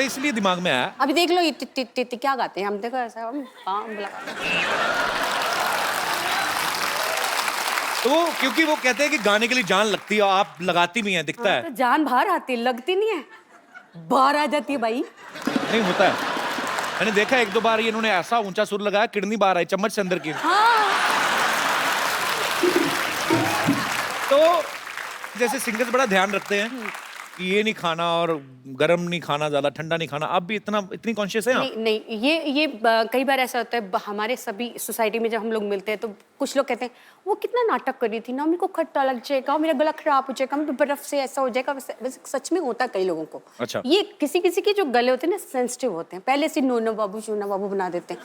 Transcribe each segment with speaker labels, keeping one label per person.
Speaker 1: इसलिए दिमाग में आया।
Speaker 2: अभी देख लो ये टिट क्या गाते हैं हम, देखो ऐसा हम
Speaker 1: तो क्योंकि वो कहते हैं कि गाने के लिए जान लगती है और आप लगाती भी हैं, दिखता है।
Speaker 2: तो जान बाहर आती है, लगती नहीं है, बाहर आ जाती है भाई।
Speaker 1: नहीं होता है, मैंने देखा एक दो बार इन्होंने ऐसा ऊंचा सुर लगाया किडनी बाहर आई चम्मच से अंदर की।
Speaker 2: हाँ।
Speaker 1: तो जैसे सिंगर्स बड़ा ध्यान रखते हैं कि ये नहीं खाना और गर्म नहीं खाना, ज्यादा ठंडा नहीं खाना, आप भी इतनी कॉन्शियस हैं आप?
Speaker 2: नहीं नहीं, ये कई बार ऐसा होता है हमारे सभी सोसाइटी में जब हम लोग मिलते हैं तो कुछ लोग कहते हैं वो कितना नाटक कर रही थी ना, मेरे को खट्टा लग जाएगा, मेरा गला खराब हो जाएगा, मेरे बर्फ से ऐसा हो जाएगा। वैसे सच में होता है कई लोगों को।
Speaker 1: अच्छा।
Speaker 2: ये किसी किसी के जो गले होते हैं ना सेंसिटिव होते हैं, पहले से नोनो बाबू शोना बाबू बना देते हैं।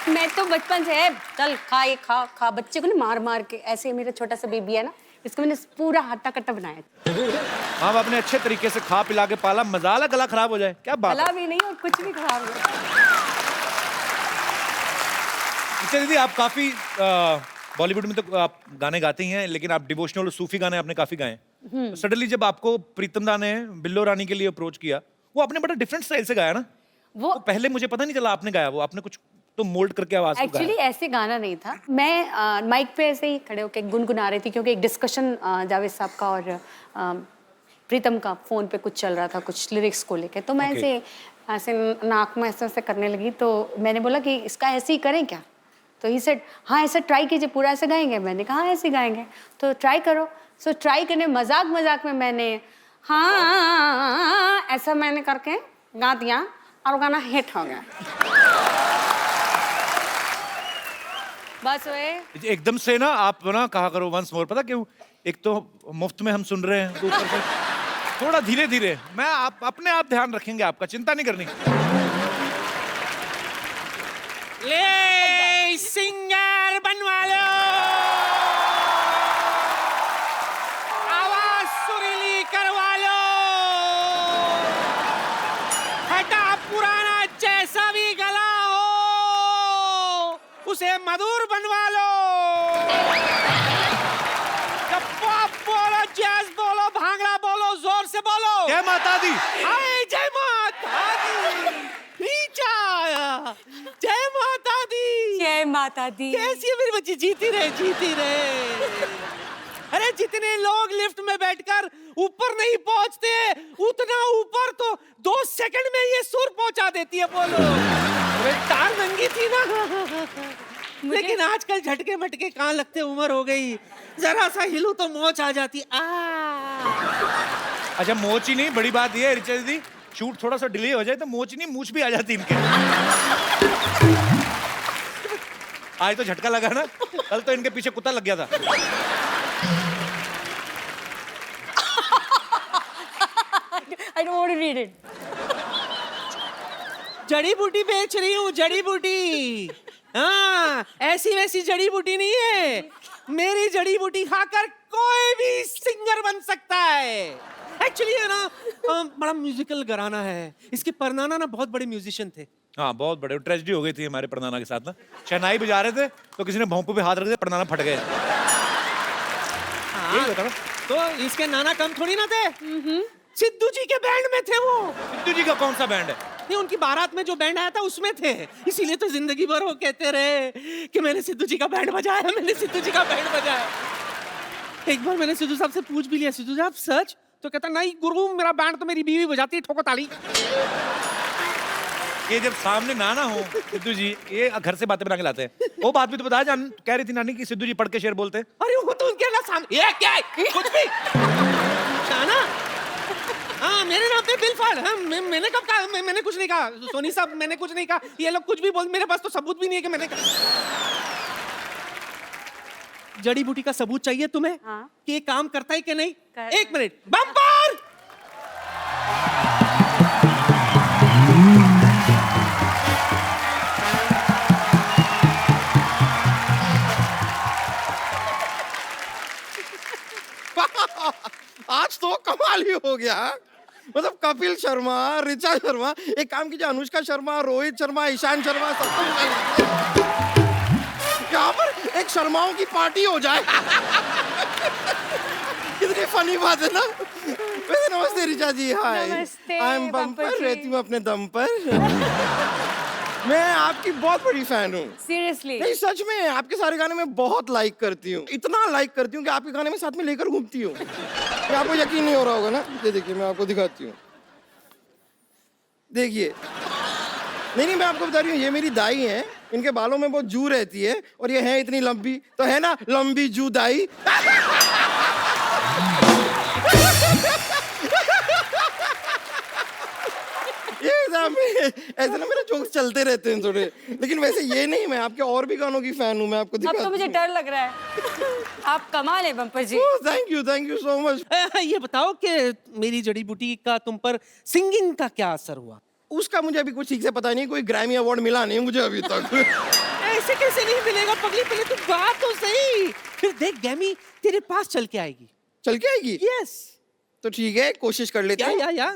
Speaker 2: मैं तो बचपन से है चल खा ये खा खा, बच्चे को ना मार मार के, ऐसे मेरा छोटा सा बेबी है ना, इसको मैंने पूरा हट्टा कट्टा बनाया।
Speaker 1: हाँ, आपने अच्छे तरीके से खा पिला के पाला, मजाला गला खराब हो जाए क्या बात है?
Speaker 2: गला भी नहीं और कुछ भी खराब नहीं।
Speaker 1: अच्छा दीदी, आप काफी बॉलीवुड में तो आप गाने गाते ही हैं, लेकिन आप डिवोशनल और सूफी गाने आपने काफी गाए। तो सडनली जब आपको प्रीतम दा ने बिल्लो रानी के लिए अप्रोच किया, वो आपने बड़ा डिफरेंट स्टाइल से गाया ना।
Speaker 2: वो
Speaker 1: पहले मुझे पता नहीं चला आपने गाया, वो आपने कुछ तो मोल्ड करके आवाज को
Speaker 2: एक्चुअली
Speaker 1: गाया।
Speaker 2: ऐसे गाना नहीं था, मैं माइक पे ऐसे ही खड़े होकर गुनगुना रही थी क्योंकि एक डिस्कशन जावेद साहब का और प्रीतम का फोन पे कुछ चल रहा था, कुछ लिरिक्स को लेके। तो मैं ऐसे ऐसे नाक में ऐसे ऐसे करने लगी, तो मैंने बोला कि इसका ऐसे ही करें क्या? तो ही सेड हाँ ऐसे ट्राई कीजिए, पूरा ऐसे गाएंगे। मैंने कहा हाँ ऐसे गाएंगे, तो ट्राई करो। सो ट्राई करने मजाक मजाक में मैंने हाँ ऐसा मैंने करके गा दिया और गाना हिट हो गया। बस वे
Speaker 1: एकदम से ना आप ना कहा करो वंस मोर, पता क्यों? एक तो मुफ्त में हम सुन रहे हैं, ऊपर से थोड़ा धीरे धीरे। मैं आप अपने आप ध्यान रखेंगे, आपका चिंता नहीं करनी।
Speaker 3: ले सिंगर बनवा लो, आवाज सुरीली करवा लो, हटा पुराना जैसा भी गला हो उसे मधुर बनवा लो। पॉप बोलो, जैज बोलो, भांगड़ा बोलो, जोर से बोलो।
Speaker 1: जय माता दी।
Speaker 3: हाय जय माता दी, नीचा आया। जय माता दी,
Speaker 2: जय माता दी।
Speaker 3: कैसी है मेरी बच्ची? जीती रहे, जीती रहे। अरे जितने लोग लिफ्ट में बैठकर ऊपर नहीं पहुंचते, उतना ऊपर तो 2 सेकंड में ये सुर पहुंचा देती है। बोलो, अरे तार नंगी थी ना। लेकिन आजकल झटके मटके कहाँ लगते, उम्र हो गई, जरा सा हिलू तो मोच आ जाती।
Speaker 1: अच्छा, मोच ही नहीं, बड़ी बात ये है रिचा दीदी, शूट थोड़ा सा डिले हो जाए तो मोच नहीं मूछ भी आ जाती इनके। आज तो झटका लगा ना, कल तो इनके पीछे कुत्ता लग गया था।
Speaker 2: I don't want to read it.
Speaker 3: जड़ी बूटी बेच रही हूँ, जड़ी बूटी। हाँ, ऐसी वैसी जड़ी बूटी नहीं है। मेरी जड़ी बूटी खाकर कोई भी सिंगर बन सकता है। एक्चुअली है ना, बड़ा म्यूजिकल घराना है। इसके परनाना ना बहुत बड़े म्यूजिशियन थे।
Speaker 1: हाँ, बहुत बड़े। ट्रेजेडी हो गई थी हमारे परनाना के साथ ना, शहनाई बजा रहे थे तो किसी ने भोंपू पे हाथ रख दिया, परनाना फट गए। यही होता ना।
Speaker 3: तो इसके नाना कम थोड़ी ना थे, सिद्धू जी के बैंड में थे वो।
Speaker 1: सिद्धू जी का कौन सा बैंड है?
Speaker 3: नहीं, उनकी बारात में जो बैंड आया था उसमें थे, इसीलिए तो जिंदगी भर वो कहते रहे कि मैंने सिद्धू जी का बैंड बजाया, मैंने सिद्धू जी का बैंड बजाया। एक बार मैंने सिद्धू साहब से पूछ भी लिया, सिद्धू साहब सच? तो कहता नहीं गुरु, मेरा बैंड तो मेरी बीवी बजाती है, ठोको ताली।
Speaker 1: ये जब सामने नाना हो सिद्धू जी, ये घर से बातें बना के लाते हैं। वो बात भी तो बता, जान कह रही थी नानी कि सिद्धू जी पढ़ के शेर बोलते हैं।
Speaker 3: अरे वो तो उनके ना सामने, ये क्या है? कुछ भी नाना। हाँ, मेरे नाम पे बिल फाड़। हाँ, मैंने कब कहा? मैंने कुछ नहीं कहा सोनी साहब, मैंने कुछ नहीं कहा। ये लोग कुछ भी बोल, मेरे पास तो सबूत भी नहीं है कि मैंने कहा। जड़ी बूटी का सबूत चाहिए तुम्हें?
Speaker 2: हाँ।
Speaker 3: कि ये काम करता है कि नहीं?
Speaker 2: कर।
Speaker 3: 1 मिनट, बम्पर।
Speaker 4: आज तो कमाल ही हो गया। मतलब कपिल शर्मा, ऋचा शर्मा, एक काम कीजिए, अनुष्का शर्मा, रोहित शर्मा, ईशान शर्मा, सबको यहाँ पर एक शर्माओं की पार्टी हो जाए। कितनी फनी बात है ना। वैसे नमस्ते ऋचा जी, हाय।
Speaker 2: नमस्ते,
Speaker 4: आई एम
Speaker 2: बम्पर
Speaker 4: बम्पर,
Speaker 2: जी।
Speaker 4: रहती हूँ अपने दम पर। मैं आपकी बहुत बड़ी फैन हूँ।
Speaker 2: सीरियसली
Speaker 4: नहीं सच में, आपके सारे गाने मैं बहुत लाइक करती हूँ, इतना लाइक करती हूँ कि आपके गाने में साथ में लेकर घूमती हूँ। ये आपको यकीन नहीं हो रहा होगा ना, ये देखिए मैं आपको दिखाती हूँ, देखिए। नहीं मैं आपको बता रही हूँ, ये मेरी दाई है, इनके बालों में बहुत जू रहती है और ये है इतनी लंबी, तो है ना लंबी जू दाई। ये ऐसे ना मेरे जोक्स चलते रहते हैं थोड़े, लेकिन वैसे ये नहीं, मैं आपके और भी गानों की फैन हूँ, मैं आपको
Speaker 2: अब
Speaker 4: दिखाती
Speaker 2: तो मुझे
Speaker 4: हूँ।
Speaker 2: डर लग रहा है। आप कमाल है बम्पर जी।
Speaker 4: Thank you so much.
Speaker 3: ये बताओ कि मेरी जड़ी बूटी का तुम पर सिंगिंग का क्या असर हुआ?
Speaker 4: उसका मुझे अभी कुछ ठीक से पता नहीं, कोई ग्रैमी अवार्ड मिला नहीं मुझे अभी तक।
Speaker 3: ऐसे कैसे नहीं मिलेगा पगली, पहले तू गा तो सही, फिर देख गैमी तेरे पास चल के आएगी।
Speaker 4: चल के आएगी?
Speaker 3: यस।
Speaker 4: तो ठीक है, कोशिश कर लेते हैं।
Speaker 3: या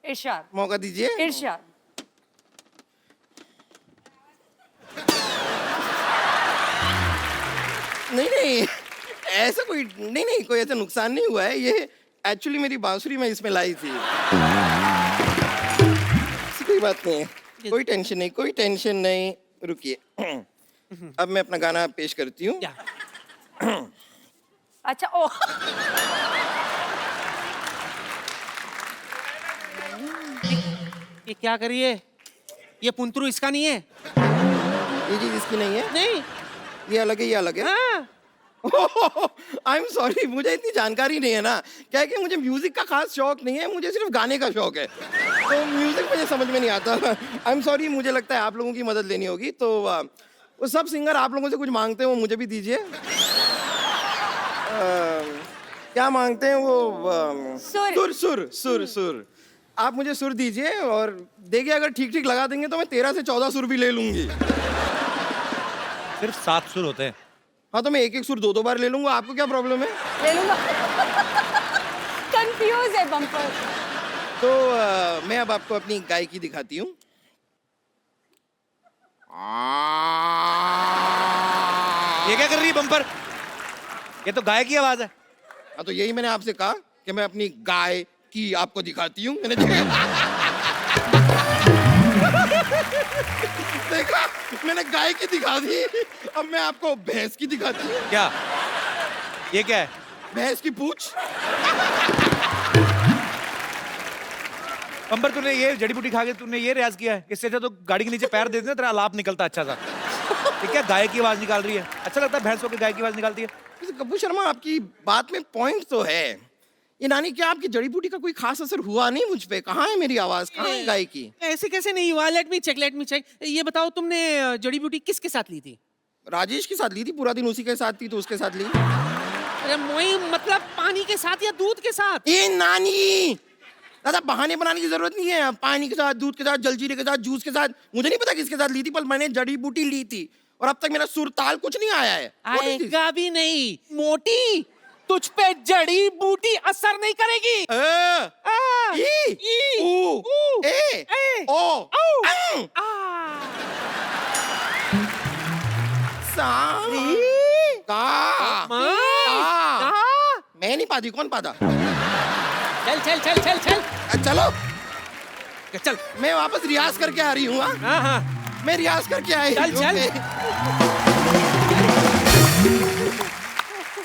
Speaker 2: इरशाद,
Speaker 4: मौका दीजिए।
Speaker 2: इरशाद।
Speaker 4: नहीं ऐसा कोई नहीं कोई ऐसा नुकसान नहीं हुआ है, ये एक्चुअली मेरी बांसुरी मैं इसमें लाई थी। ऐसी कोई बात नहीं है, कोई टेंशन नहीं, रुकिए। अब मैं अपना गाना पेश करती हूँ।
Speaker 2: अच्छा ओ
Speaker 3: ये क्या करिए, ये पुंतरू इसका नहीं है।
Speaker 4: ये चीज इसकी नहीं है?
Speaker 3: नहीं।
Speaker 4: ये अलग है, ये अलग है।
Speaker 3: हाँ।
Speaker 4: आई एम सॉरी, मुझे इतनी जानकारी नहीं है ना, क्या है कि मुझे म्यूजिक का खास शौक नहीं है, मुझे सिर्फ गाने का शौक है, तो म्यूजिक मुझे समझ में नहीं आता। आई एम सॉरी, मुझे लगता है आप लोगों की मदद लेनी होगी, तो वो सब सिंगर आप लोगों से कुछ मांगते हैं वो मुझे भी दीजिए। क्या मांगते हैं वो? सुर। आप मुझे सुर दीजिए और देखिए अगर ठीक ठीक लगा देंगे तो मैं 13 से 14 सुर भी ले लूंगी।
Speaker 1: सिर्फ 7 सुर होते हैं।
Speaker 4: हाँ तो मैं एक सुर 2 बार ले लूंगा, आपको क्या प्रॉब्लम है?
Speaker 2: ले लूंगा। कंफ्यूज है बम्पर।
Speaker 4: तो मैं अब आपको अपनी गायकी दिखाती हूँ।
Speaker 1: ये क्या कर रही है बम्पर? ये तो गाय की आवाज है।
Speaker 4: हाँ तो यही मैंने आपसे कहा कि मैं अपनी गाय की आपको दिखाती हूँ। मैंने देखा, मैंने गाय की दिखा दी, अब मैं आपको भैंस की दिखाती हूँ।
Speaker 1: क्या ये क्या है?
Speaker 4: भैंस की पूंछ।
Speaker 1: बम्पर तूने ये जड़ी बूटी खा के तूने ये रियाज किया है? इससे अच्छा तो गाड़ी के नीचे पैर दे देना, तेरा आलाप निकलता अच्छा सा। ये क्या गाय की आवाज निकाल रही है? अच्छा लगता है भैंस होकर गाय की आवाज निकालती है।
Speaker 4: वैसे कपूर शर्मा, आपकी बात में पॉइंट तो है। ये नानी, क्या आपकी जड़ी बूटी का कोई खास असर हुआ नहीं मुझ पे? कहाँ है मेरी आवाज, कहाँ है गाय की?
Speaker 3: ऐसे कैसे नहीं हुआ? Let me check. ये बताओ तुमने जड़ी बूटी किसके साथ ली थी?
Speaker 4: राजेश के साथ ली थी, पूरा दिन उसी के साथ थी तो उसके साथ ली।
Speaker 3: अरे मोई, मतलब पानी के साथ या दूध के साथ?
Speaker 4: ये नानी, दादा बहाने बनाने की जरूरत नहीं है। पानी के साथ, दूध के साथ, जलजीरे के साथ, जूस के साथ, मुझे नहीं पता किसके साथ ली थी, पर मैंने जड़ी बूटी ली थी और अब तक मेरा सुर ताल कुछ नहीं आया है। What is this?
Speaker 3: आएगा भी नहीं। मोटी, तुझ पे जड़ी बूटी असर नहीं करेगी। ई, ऊ, ए,
Speaker 4: ओ,
Speaker 3: औ, आ।
Speaker 4: का। मैं नहीं पाती, कौन पाता?
Speaker 3: चल।
Speaker 4: चलो
Speaker 3: चल।
Speaker 4: मैं वापस रियाज करके आ रही हूँ।
Speaker 3: हाँ।
Speaker 4: मैं रियाज करके आई।
Speaker 3: चल।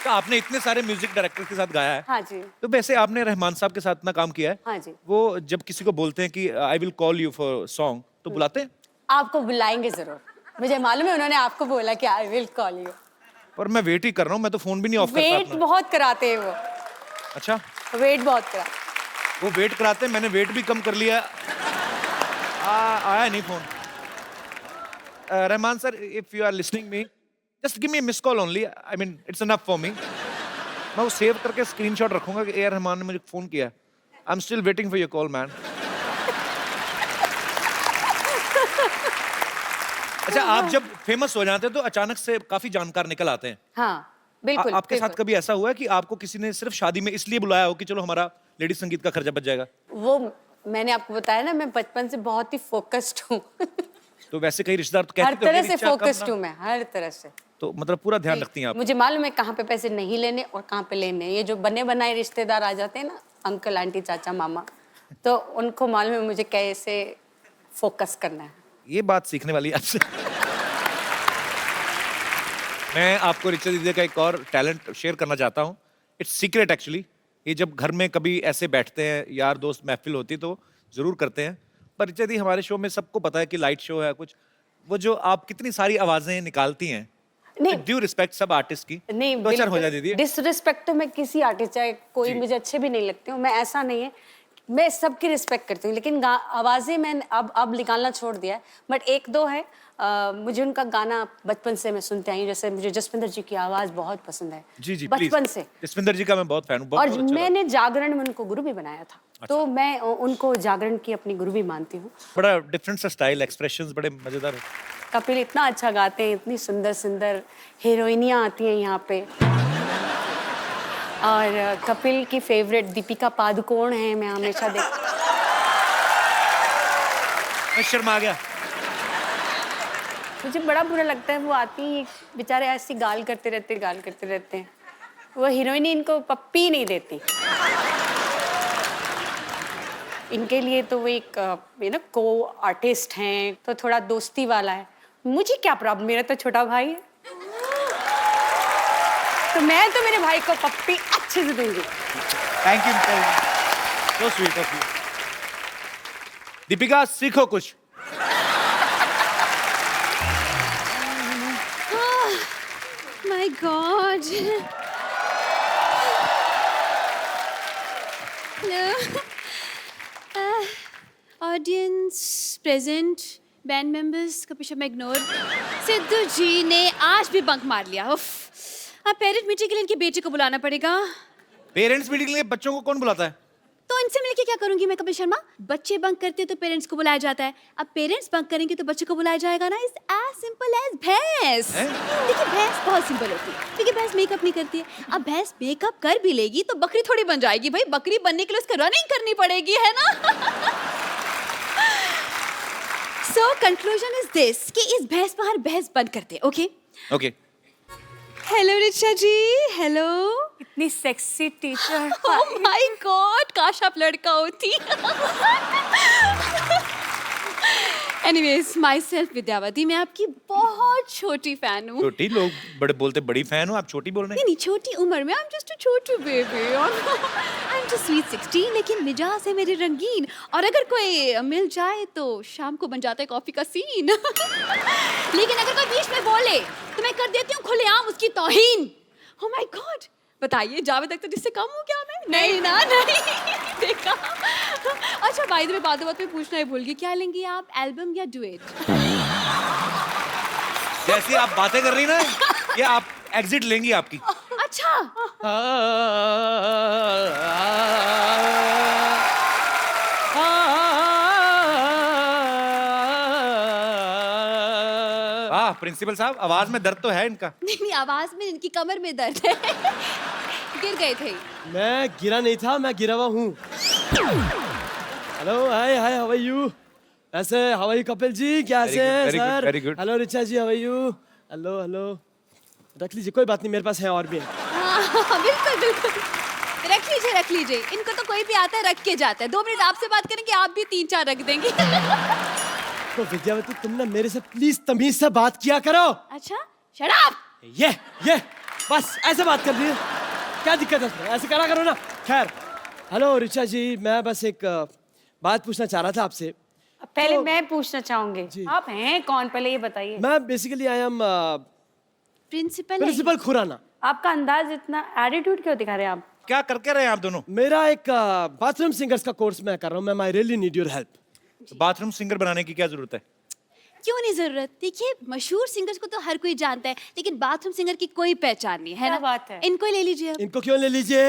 Speaker 1: तो आपने इतने सारे म्यूजिक डायरेक्टर के साथ गाया है।
Speaker 2: हाँ जी।
Speaker 1: तो वैसे आपने रहमान साहब के साथ ना काम किया है।
Speaker 2: हाँ जी।
Speaker 1: वो जब किसी को बोलते हैं कि I will call you for song, तो बुलाते हैं?
Speaker 2: आपको बुलाएंगे जरूर, मुझे मालूम है, उन्होंने आपको बोला कि आई विल कॉल यू।
Speaker 1: पर मैं वेट ही कर रहा हूँ, मैं तो फोन भी नहीं ऑफ करता
Speaker 2: वेट
Speaker 1: अपना।
Speaker 2: बहुत कराते हैं वो।
Speaker 1: अच्छा,
Speaker 2: वेट बहुत करा।
Speaker 1: वो वेट कराते हैं, मैंने वेट भी कम कर लिया। आया नहीं phone. Rahman sir, if you are listening me, just give me miss call only, I mean it's enough for me. मैं वो सेव करके स्क्रीनशॉट रखूंगा कि ए आर रहमान ने मुझे फोन किया। I am still waiting for your call man. अच्छा, आप जब फेमस हो जाते हैं तो अचानक से काफी जानकार निकल आते हैं।
Speaker 2: हाँ बिल्कुल।
Speaker 1: आपके साथ
Speaker 2: बिल्कुल।
Speaker 1: कभी ऐसा हुआ है कि आपको किसी ने सिर्फ शादी में इसलिए बुलाया हो कि चलो हमारा लेडी संगीत का खर्चा बच जाएगा?
Speaker 2: वो मैंने आपको बताया ना, मैं बचपन से बहुत ही फोकस्ड हूँ।
Speaker 1: तो वैसे कई रिश्तेदार तो
Speaker 2: हर
Speaker 1: कहते
Speaker 2: तरह
Speaker 1: होंगे,
Speaker 2: से
Speaker 1: "रिचा, कब
Speaker 2: फोकस्ड
Speaker 1: ना-"
Speaker 2: हूँ मैं, हर तरह से।
Speaker 1: तो मतलब पूरा ध्यान रखती हैं आप।
Speaker 2: मुझे मालूम है कहाँ पे पैसे नहीं लेने और कहाँ पे लेने हैं। ये जो बने बनाए रिश्तेदार आ जाते हैं ना, अंकल आंटी चाचा मामा, तो उनको मालूम है मुझे कैसे फोकस करना है।
Speaker 1: ये बात सीखने वाली है आपसे। मैं आपको रिचा दीदी का एक और टैलेंट शेयर करना चाहता हूँ। It's secret actually. ये जब घर में कभी ऐसे बैठते हैं, यार दोस्त महफिल होती तो जरूर करते हैं। पर रिचा दी हमारे शो में सबको पता है कि लाइट शो है कुछ। वो जो आप कितनी सारी आवाजें निकालती हैं,
Speaker 2: नहीं
Speaker 1: ड्यू रिस्पेक्ट सब आर्टिस्ट की,
Speaker 2: नहीं
Speaker 1: तो अच्छा हो जाए दीदी।
Speaker 2: डिसरिस्पेक्ट तो मैं किसी आर्टिस्ट चाहे कोई
Speaker 1: जी।
Speaker 2: मुझे अच्छे भी नहीं लगते हूँ, मैं ऐसा नहीं है, मैं सबकी रिस्पेक्ट करती हूँ, लेकिन आवाज़ें मैंने अब निकालना छोड़ दिया है। बट एक दो है, मुझे उनका गाना बचपन से मैं सुनते आई हूँ, जैसे मुझे जसविंदर जी की आवाज़ बहुत पसंद है
Speaker 1: जी जी
Speaker 2: बचपन
Speaker 1: please।
Speaker 2: से।
Speaker 1: जसविंदर जी का मैं बहुत फैन हूँ, बहुत
Speaker 2: और
Speaker 1: बहुत अच्छा
Speaker 2: मैंने जागरण में उनको गुरु भी बनाया था,
Speaker 1: अच्छा।
Speaker 2: तो मैं उनको जागरण की अपनी गुरु भी मानती हूँ।
Speaker 1: बड़ा डिफरेंट सा स्टाइल, एक्सप्रेशंस बड़े मजेदार है।
Speaker 2: कपिल इतना अच्छा गाते हैं, इतनी सुंदर सुंदर हीरोइनियाँ आती हैं यहाँ पे। और कपिल की फेवरेट दीपिका पादुकोण है, मैं हमेशा देख
Speaker 1: मैं शर्मा गया।
Speaker 2: मुझे बड़ा बुरा लगता है, वो आती हैं बेचारे ऐसी गाल करते रहते हैं। वो हीरोइन इनको पप्पी नहीं देती। इनके लिए तो वो एक को आर्टिस्ट हैं, तो थोड़ा दोस्ती वाला है। मुझे क्या प्रॉब्लम, मेरा तो छोटा भाई है, तो मैं तो मेरे भाई को पप्पी अच्छे से दूंगी।
Speaker 1: Thank you so sweet of you. Deepika सीखो कुछ।
Speaker 5: My God. Hello. Audience present, band members का पीछे मैं इग्नोर। सिद्धू जी ने आज भी बंक मार लिया। उफ। अब पेरेंट मीटिंग के लिए इनकी बेटी को बुलाना पड़ेगा।
Speaker 1: पेरेंट्स मीटिंग के लिए बच्चों को कौन बुलाता है?
Speaker 5: तो इनसे मिलके क्या करूंगी मैं कपिल शर्मा? बच्चे बंक करते हैं तो पेरेंट्स को बुलाया जाता है। अब पेरेंट्स बंक करेंगे तो बच्चे को बुलाया जाएगा ना। इट्स एज सिंपल एज भैंस। देखिए भैंस बहुत सिंपल होती है, क्योंकि भैंस मेकअप नहीं करती है। अब भैंस मेकअप कर भी लेगी तो बकरी थोड़ी बन जाएगी भाई। बकरी बनने के लिए उसको रनिंग करनी पड़ेगी, है ना? सो कंक्लूजन इज दिस कि इस भैंस पर हर भैंस बंद करते, ओके?
Speaker 1: ओके।
Speaker 5: हेलो रिचा जी, हेलो।
Speaker 2: इतनी sexy teacher.
Speaker 5: Oh my God, काश आप लड़का होती। एनीवेज, माई सेल्फ विद्यावती, मैं आपकी बहुत छोटी फैन हूँ।
Speaker 1: छोटी लोग बड़े बोलते बड़ी फैन हो, आप छोटी बोल रहे हैं।
Speaker 5: नहीं, छोटी उम्र में, आई एम जस्ट अ छोटी baby. I am just sweet 16, लेकिन मिजाज है मेरे रंगीन। और अगर कोई मिल जाए तो शाम को बन जाता है कॉफी का सीन। लेकिन अगर कोई बीच में बोले तो मैं कर देती हूँ खुलेआम उसकी तौहीन। ओह माय गॉड, बताइए जावेद अख्तर जिससे कम हूँ क्या मैं? नहीं ना, नहीं। देखा। अच्छा बाय द वे, बात में पूछना ही भूल गई, क्या लेंगी आप, एल्बम या डुएट?
Speaker 1: जैसी आप बातें कर रही ना, ये आप एग्जिट लेंगी आपकी।
Speaker 5: अच्छा,
Speaker 1: वाह प्रिंसिपल साहब, आवाज में दर्द तो है इनका।
Speaker 5: नहीं नहीं, आवाज में, इनकी कमर में दर्द है। गिर गए थे।
Speaker 3: मैं गिरा नहीं था, मैं गिरा हुआ हूँ। Hello, hi hi, how are you? ऐसे how are you Kapil ji, कैसे हैं
Speaker 1: very good,
Speaker 3: sir?
Speaker 1: very good.
Speaker 3: Hello Richa ji, how are you? Hello hello, रख लीजिए, कोई बात नहीं, मेरे पास है और भी है।
Speaker 5: हाँ, बिल्कुल बिल्कुल, रख लीजिए रख लीजिए। इनको तो कोई भी आता है रख के जाता है। 2 मिनट आपसे बात करेंगे, आप भी 3-4 रख देंगे।
Speaker 3: तो विद्यावती, तुम ना मेरे से प्लीज तमीज से बात किया करो।
Speaker 5: अच्छा, शट अप।
Speaker 3: ये बस ऐसे बात कर रही है, क्या दिक्कत है इसमें? ऐसे करा करो ना। खैर, हेलो रिचा जी, मैं बस एक बात पूछना चाह रहा था आपसे।
Speaker 2: पहले
Speaker 3: तो-
Speaker 2: मैं पूछना चाहूंगी,
Speaker 3: जी।
Speaker 2: आप हैं कौन, पहले ये बताइए।
Speaker 3: मैं basically I am principal Khurana.
Speaker 2: आपका अंदाज इतना एटीट्यूड क्यों दिखा रहे हैं आप?
Speaker 1: क्या करके रहे हैं आप दोनों?
Speaker 3: मेरा एक बाथरूम सिंगर्स का कोर्स मैं कर रहा हूँ। मैं I really need your help.
Speaker 1: Bathroom singer बनाने की क्या जरूरत है?
Speaker 5: क्यों नहीं जरूरत? देखिए, मशहूर सिंगर्स को तो हर कोई जानता है, लेकिन बाथरूम सिंगर की कोई पहचान नहीं है
Speaker 2: क्या
Speaker 5: ना।
Speaker 2: बात है?
Speaker 5: इनको ही ले लीजिए अब।
Speaker 3: इनको क्यों ले लीजिए?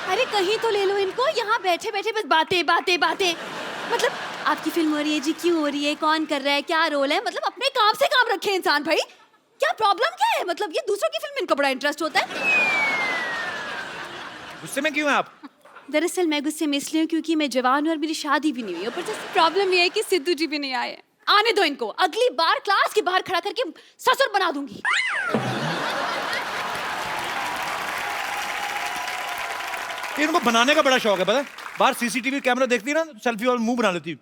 Speaker 5: अरे कहीं तो ले लो इनको, यहाँ बैठे बैठे बस बातें बातें बातें। मतलब आपकी फिल्म हो रही है जी, क्यों हो रही है, कौन कर रहा है, क्या रोल है, मतलब अपने काम से काम रखे इंसान भाई। क्या प्रॉब्लम क्या है? मतलब ये दूसरों की फिल्म, इनको बड़ा इंटरेस्ट होता है।
Speaker 1: गुस्से में क्यों हैं आप?
Speaker 5: दरअसल मैं गुस्से में इसलिए हूँ क्योंकि मैं जवान हूँ और मेरी शादी भी नहीं हुई। ऊपर से प्रॉब्लम ये है कि सिद्धू जी भी नहीं आए। आने दो इनको, अगली बार क्लास के बाहर खड़ा करके ससुर बना दूंगी।
Speaker 1: इनको बनाने का बड़ा शौक है, पता है? बाहर सीसीटीवी कैमरा देखती है ना, सेल्फी और मुंह बना लेती है।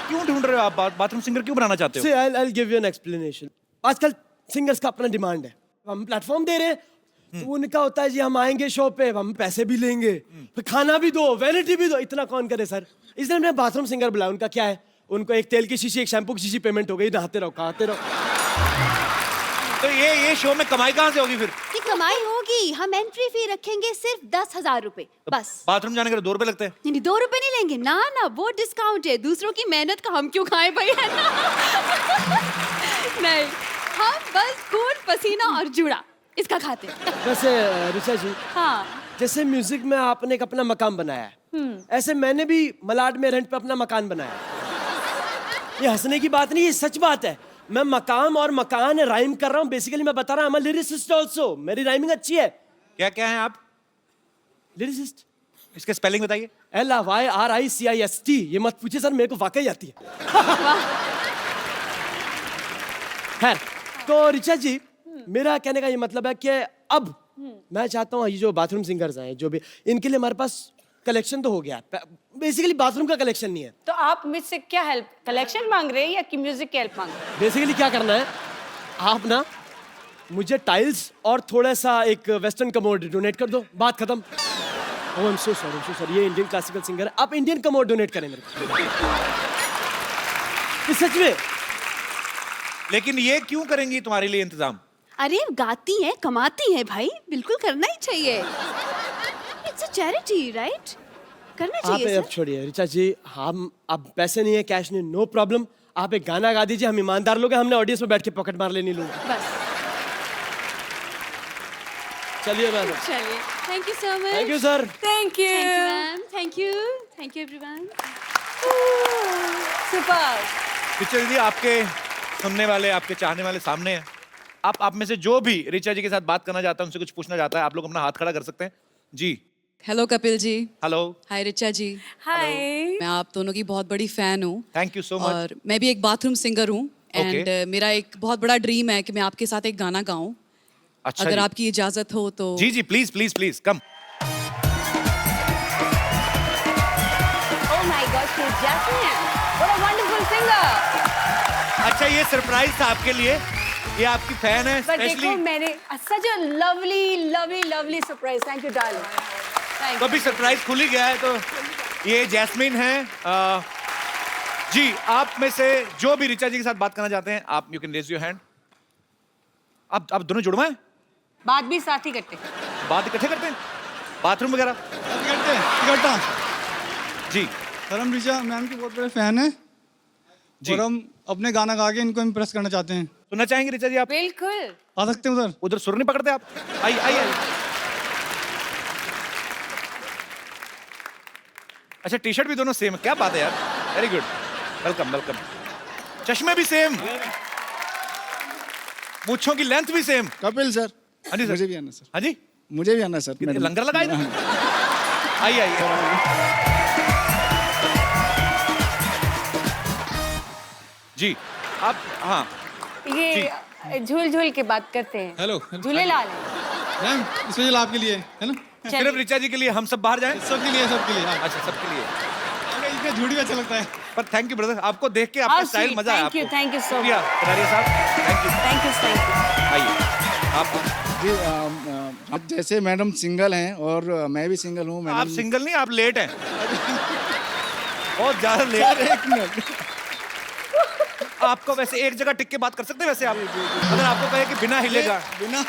Speaker 1: क्यों ढूंढ रहे हो आप बाथरूम सिंगर, क्यों बनाना चाहते हो?
Speaker 6: See, I'll give you an explanation. आजकल सिंगर्स का अपना डिमांड है, हम प्लेटफॉर्म दे रहे हैं, तो उनका होता है जी हम आएंगे शो पे, हम पैसे भी लेंगे, फिर खाना भी दो, वैनिटी भी दो, इतना कौन करे सर? इसलिए हमने बाथरूम सिंगर बुलाया। उनका क्या है, उनको एक तेल की शीशी, एक शैम्पू की शीशी पेमेंट हो गई, नहाते रहो, खाते रहो।
Speaker 1: तो ये शो में कमाई कहाँ से होगी फिर?
Speaker 5: ये कमाई होगी, हम एंट्री फी रखेंगे सिर्फ 10,000 रुपए बस।
Speaker 1: बाथरूम जाने के 2 रुपए लगते हैं।
Speaker 5: नहीं, 2 रुपए नहीं लेंगे ना ना, वो डिस्काउंट है, दूसरों की मेहनत का हम क्यों खाएं भाई, है ना? नहीं, हम बस खून पसीना और जुड़ा इसका खाते हैं।
Speaker 6: वैसे ऋचा जी,
Speaker 5: हाँ,
Speaker 6: जैसे म्यूजिक में आपने एक अपना मकान बनाया है, ऐसे मैंने भी मलाड में रेंट पे अपना मकान बनाया है। ये हंसने की बात नहीं, ये सच बात है। मैं मकाम और मकान राइम कर रहा हूँ, बेसिकली मैं बता रहा हूँ, लिरिसिस्ट ऑल्सो, मेरी राइमिंग अच्छी है।
Speaker 1: क्या क्या है आप?
Speaker 6: लिरिसिस्ट,
Speaker 1: इसके स्पेलिंग बताइए।
Speaker 6: LYRICIST। ये मत पूछिए सर, मेरे को वाकई आती है। खैर, तो ऋचा जी, मेरा कहने का ये मतलब है कि अब मैं चाहता हूँ ये जो बाथरूम सिंगर्स हैं, जो भी, इनके लिए हमारे पास कलेक्शन तो हो गया, बेसिकली बाथरूम का कलेक्शन नहीं है।
Speaker 2: तो आप मुझसे क्या हेल्प, कलेक्शन मांग रहे हैं या कि म्यूजिक की हेल्प मांग रहे हैं?
Speaker 6: बेसिकली क्या करना है, आप ना मुझे टाइल्स और थोड़ा सा एक वेस्टर्न कमोड डोनेट कर दो, बात खत्म। ओह आई एम सो सॉरी, ये इंडियन क्लासिकल सिंगर है, आप इंडियन कमोड डोनेट करें मेरे को। ये सच में।
Speaker 1: लेकिन ये क्यों करेंगी तुम्हारे लिए इंतजाम?
Speaker 5: अरे गाती है, कमाती है भाई, बिल्कुल करना ही चाहिए। It's a charity, right? करना
Speaker 6: आप
Speaker 5: चाहिए
Speaker 6: अब
Speaker 5: सर।
Speaker 6: छोड़िए ऋचा जी, हम अब पैसे नहीं है, कैश नहीं, नो प्रॉब्लम। आप एक गाना गा दीजिए, हम ईमानदार लोग हैं, हमने ऑडियंस में बैठ के पॉकेट मार लेनी लोग।
Speaker 5: बस
Speaker 6: चलिए मैम,
Speaker 5: चलिए, thank you so much.
Speaker 6: Thank you sir.
Speaker 2: Thank you,
Speaker 5: thank you ma'am, thank you everyone.
Speaker 2: Super.
Speaker 1: Picture जी, आपके सुनने वाले, आपके चाहने वाले सामने हैं। आप में से जो भी ऋचा जी के साथ बात करना चाहता है, उनसे कुछ पूछना चाहता है, आप लोग अपना हाथ खड़ा कर सकते हैं जी।
Speaker 7: हेलो कपिल जी।
Speaker 1: हेलो।
Speaker 7: हाय रिचा जी।
Speaker 2: हाय।
Speaker 7: मैं आप दोनों की बहुत बड़ी फैन हूँ।
Speaker 1: Thank you so much.
Speaker 7: और मैं भी एक बाथरूम सिंगर हूँ एंड मेरा एक बहुत बड़ा ड्रीम है कि मैं आपके साथ एक गाना गाऊं।
Speaker 1: अच्छा
Speaker 7: अगर
Speaker 1: जी।
Speaker 7: आपकी इजाजत हो तो।
Speaker 1: जी जी, please please please come.
Speaker 2: Oh my gosh, she's Jasmine. What a wonderful singer.
Speaker 1: अच्छा, ये सरप्राइज था आपके लिए, ये आपकी फैन है
Speaker 2: But देखो,
Speaker 1: स्पेशली।
Speaker 2: मैंने such a lovely surprise. Thank you, darling. Thank
Speaker 1: तो
Speaker 2: you.
Speaker 1: अभी सरप्राइज खुल ही गया है, तो ये जैस्मिन है। जी, आप में से जो भी ऋचा जी के साथ बात करना चाहते हैं, आप you can raise your hand. आप दोनों जुड़वा हैं?
Speaker 2: बात भी साथ ही करते हैं।
Speaker 1: बात इकट्ठे करते हैं, बाथरूम वगैरह?
Speaker 8: इकट्ठा।
Speaker 1: जी
Speaker 8: सर, हम ऋचा मैम के बहुत बड़े फैन हैं
Speaker 1: जी।
Speaker 8: और हम अपने गाना गा के इनको इम्प्रेस करना चाहते हैं।
Speaker 1: सुनना चाहेंगे ऋचा जी आप?
Speaker 2: बिल्कुल।
Speaker 8: आ सकते हैं उधर?
Speaker 1: उधर सुर नहीं पकड़ते आप? आइए आइए आइए। अच्छा, टी शर्ट भी दोनों सेम है, क्या बात है यार, वेरी गुड, वेलकम वेलकम। चश्मे भी सेम, मूंछों की लेंथ भी सेम।
Speaker 8: कपिल सर।
Speaker 1: हाँ जी सर।
Speaker 8: मुझे भी आना सर।
Speaker 1: हाँ जी,
Speaker 8: मुझे भी आना सर।
Speaker 1: कितने लंगर लगाए थे? आइए आइए जी। आप हाँ
Speaker 2: ये झूल झूल के बात करते हैं।
Speaker 8: हेलो।
Speaker 2: झूलेलाल है।
Speaker 8: मैम, स्पेशल आपके लिए है ना?
Speaker 1: सिर्फ ऋचा जी के लिए हम सब बाहर जाएं?
Speaker 8: सबके लिए, सबके लिए। हाँ।
Speaker 1: अच्छा, सबके लिए।
Speaker 8: इतना झूठी भी अच्छा लगता है।
Speaker 1: पर थैंक यू ब्रदर, आपको देख के आपका
Speaker 2: How
Speaker 1: स्टाइल
Speaker 2: sweet.
Speaker 1: मजा आया।
Speaker 2: Thank you so
Speaker 1: शुक्रिया कटारिया साहब, थैंक यू।
Speaker 2: Thank you.
Speaker 1: आइए आप
Speaker 9: जी, जैसे मैडम सिंगल हैं और मैं भी सिंगल हूँ।
Speaker 1: आप सिंगल नहीं, आप लेट हैं, बहुत ज्यादा लेट।
Speaker 9: एक मिनट।
Speaker 1: आपको वैसे एक जगह टिक के बात कर सकते हैं वैसे आप? अगर आपको कहे कि बिना हिलेगा,
Speaker 9: बिना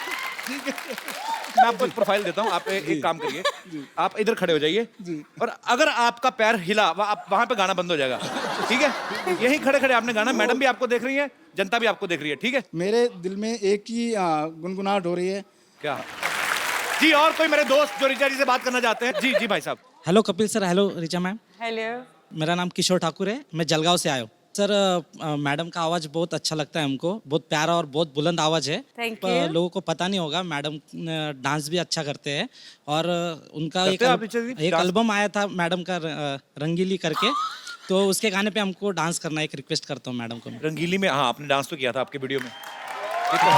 Speaker 1: मैं आपको एक प्रोफाइल देता हूँ, आप एक काम करिए, आप इधर खड़े हो जाइए और अगर आपका पैर हिला, आप वहां पे गाना बंद हो जाएगा, ठीक है? यहीं खड़े खड़े आपने गाना, मैडम भी आपको देख रही है, जनता भी आपको देख रही है, ठीक है?
Speaker 9: मेरे दिल में एक ही गुनगुनाहट हो रही है।
Speaker 1: क्या जी? और कोई मेरे दोस्त जो ऋचा जी से बात करना चाहते हैं? जी जी भाई साहब।
Speaker 10: Hello Kapil sir, hello Richa ma'am.
Speaker 2: Hello.
Speaker 10: मेरा नाम किशोर ठाकुर है, मैं जलगांव से आया हूँ सर। मैडम का आवाज़ बहुत अच्छा लगता है हमको, बहुत प्यारा और बहुत बुलंद आवाज़ है।
Speaker 2: Thank
Speaker 10: पर
Speaker 2: you.
Speaker 10: लोगों को पता नहीं होगा, मैडम डांस भी अच्छा करते हैं और उनका
Speaker 1: करते हैं आप ऋचा जी?
Speaker 10: एक
Speaker 1: डांस?
Speaker 10: एल्बम आया था मैडम का, रंगीली करके, तो उसके गाने पे हमको डांस करना है, एक रिक्वेस्ट करता हूँ मैडम को मैं।
Speaker 1: रंगीली में, हाँ आपने डांस तो किया था आपके वीडियो में। ये तो है।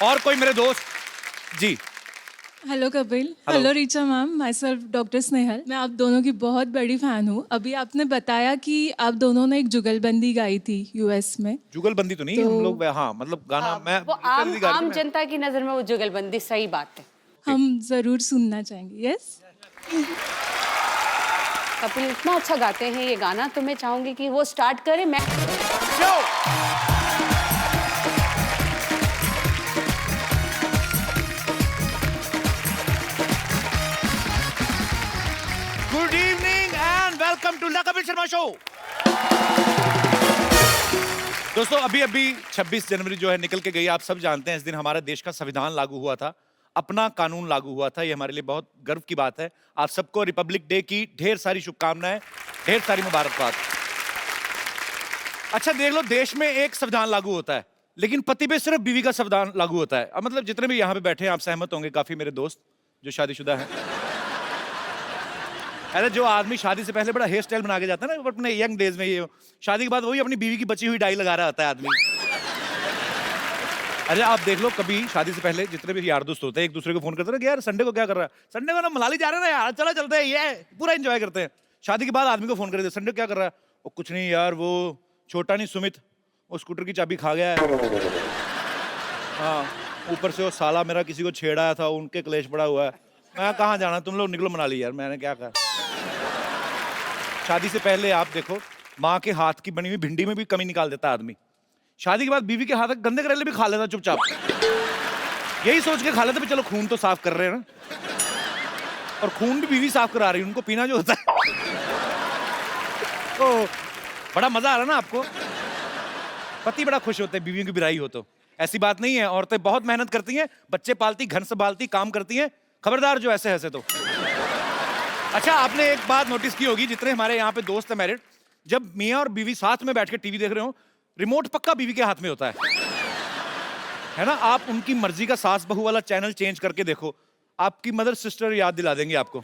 Speaker 1: और कोई मेरे दोस्त जी।
Speaker 11: Hello Kapil. Hello Richa ma'am, myself doctor Snehal. मैं आप दोनों की बहुत बड़ी फैन हूँ। अभी आपने बताया कि आप दोनों ने एक जुगलबंदी गाई थी यूएस में।
Speaker 1: जुगलबंदी तो नहीं, हम लोग हाँ मतलब गाना मैं
Speaker 2: वो आम जनता की नजर में वो जुगलबंदी सही बात है।
Speaker 11: हम जरूर सुनना चाहेंगे। यस
Speaker 2: कपिल इतना अच्छा गाते हैं ये गाना, तो मैं चाहूंगी कि वो स्टार्ट करें। मैं
Speaker 1: good evening and welcome to the Kapil Sharma show. दोस्तों अभी 26 जनवरी जो है निकल के गई। आप सब जानते हैं इस दिन हमारे देश का संविधान लागू हुआ था, अपना कानून लागू हुआ था। ये हमारे लिए बहुत गर्व की बात है। आप सबको रिपब्लिक डे की ढेर सारी शुभकामनाएं, ढेर सारी मुबारकबाद। अच्छा देख लो, देश में एक संविधान लागू होता है लेकिन पति पे सिर्फ बीवी का संविधान लागू होता है। अब मतलब जितने भी यहाँ पे बैठे हैं आप सहमत होंगे, काफी मेरे दोस्त जो शादीशुदा हैं। अरे जो आदमी शादी से पहले बड़ा हेयर स्टाइल बना के जाता है ना अपने यंग डेज में, ये शादी के बाद वही अपनी बीवी की बची हुई डाई लगा रहा होता है आदमी। अरे आप देख लो, कभी शादी से पहले जितने भी यार दोस्त होते हैं एक दूसरे को फोन करते हैं यार संडे को क्या कर रहा है, संडे को ना मनाली जा रहे हैं ना यार, चलो चलते हैं, ये पूरा एंजॉय करते हैं। शादी के बाद आदमी को फोन कर देते संडे क्या कर रहा है, वो कुछ नहीं यार, वो छोटा नहीं सुमित वो स्कूटर की चाबी खा गया है, हाँ ऊपर से वो साला मेरा किसी को छेड़ा था, उनके क्लेश पड़ा हुआ है। मैं कहाँ जाना, तुम लोग निकलो मनाली यार, मैंने क्या कहा। शादी से पहले आप देखो माँ के हाथ की बनी हुई भिंडी में भी कमी निकाल देता आदमी। शादी के बाद बीवी के हाथ के गंदे करेले भी खा लेता चुपचाप, यही सोच के खा लेता भी चलो खून तो साफ कर रहे हैं ना, और खून भी बीवी साफ करा रही है, उनको पीना जो होता है। तो बड़ा मजा आ रहा ना आपको, पति बड़ा खुश होते हैं बीवियों की बिराई हो तो। ऐसी बात नहीं है, औरतें बहुत मेहनत करती हैं, बच्चे पालती, घर संभालती, काम करती हैं, खबरदार जो ऐसे ऐसे तो। अच्छा आपने एक बात नोटिस की होगी, जितने हमारे यहाँ पे दोस्त हैं मैरिड, जब मियाँ और बीवी साथ में बैठ के टीवी देख रहे हो, रिमोट पक्का बीवी के हाथ में होता है ना। आप उनकी मर्जी का सास बहू वाला चैनल चेंज करके देखो, आपकी मदर सिस्टर याद दिला देंगे आपको।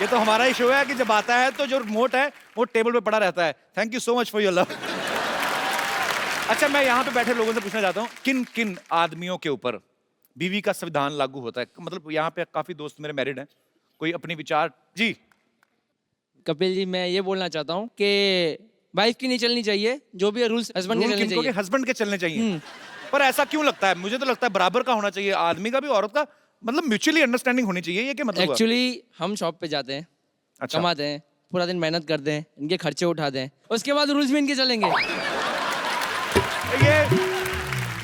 Speaker 1: ये तो हमारा ही शो है कि जब आता है तो जो रिमोट है वो टेबल पे पड़ा रहता है। Thank you so much for your love. अच्छा मैं यहाँ पे बैठे लोगों से पूछना चाहता हूँ, किन किन आदमियों के ऊपर बीवी का संविधान लागू होता है? मतलब यहाँ पे काफी दोस्त मेरे मैरिड हैं, कोई अपनी विचार जी।
Speaker 12: कपिल जी मैं ये बोलना चाहता हूँ कि वाइफ की नहीं चलनी चाहिए, जो भी रूल्स हस्बैंड के चलने चाहिए।
Speaker 1: हस्बैंड के चलने चाहिए। पर ऐसा क्यों लगता है? मुझे तो लगता है बराबर का होना चाहिए, आदमी का भी औरत का, मतलब म्यूचुअली अंडरस्टैंडिंग होनी चाहिए। ये क्या मतलब?
Speaker 12: एक्चुअली हम शॉप पे जाते हैं,
Speaker 1: अच्छा।
Speaker 12: कमाते हैं, पूरा दिन मेहनत करते हैं, इनके खर्चे उठाते हैं, उसके बाद रूल्स भी इनके चलेंगे।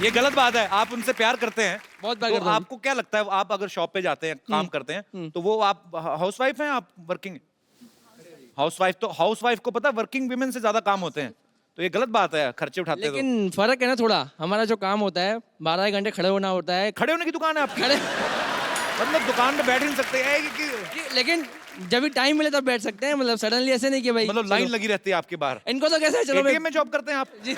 Speaker 1: ये गलत बात है। आप उनसे प्यार करते हैं,
Speaker 12: बहुत प्यार
Speaker 1: तो
Speaker 12: करता हूं।
Speaker 1: आपको क्या लगता है आप अगर शॉप पे जाते हैं काम करते हैं तो वो आप हाउसवाइफ हैं, आप वर्किंग हाउसवाइफ? तो हाउसवाइफ को पता है वर्किंग विमेन से ज्यादा काम होते हैं, तो ये गलत बात है खर्चे उठाते हैं।
Speaker 12: लेकिन फर्क है ना थोड़ा, हमारा जो काम होता है 12 घंटे खड़े होना होता है।
Speaker 1: खड़े होने की दुकान है आपकी?
Speaker 12: खड़े
Speaker 1: मतलब दुकान पे बैठ नहीं सकते हैं
Speaker 12: लेकिन जब भी टाइम मिले तब बैठ सकते हैं, मतलब सडनली ऐसे नहीं कि भाई
Speaker 1: मतलब लाइन लगी रहती है आपके बाहर।
Speaker 12: इनको तो कैसे चलो
Speaker 1: एटीएम में जॉब करते हैं आप
Speaker 12: जी?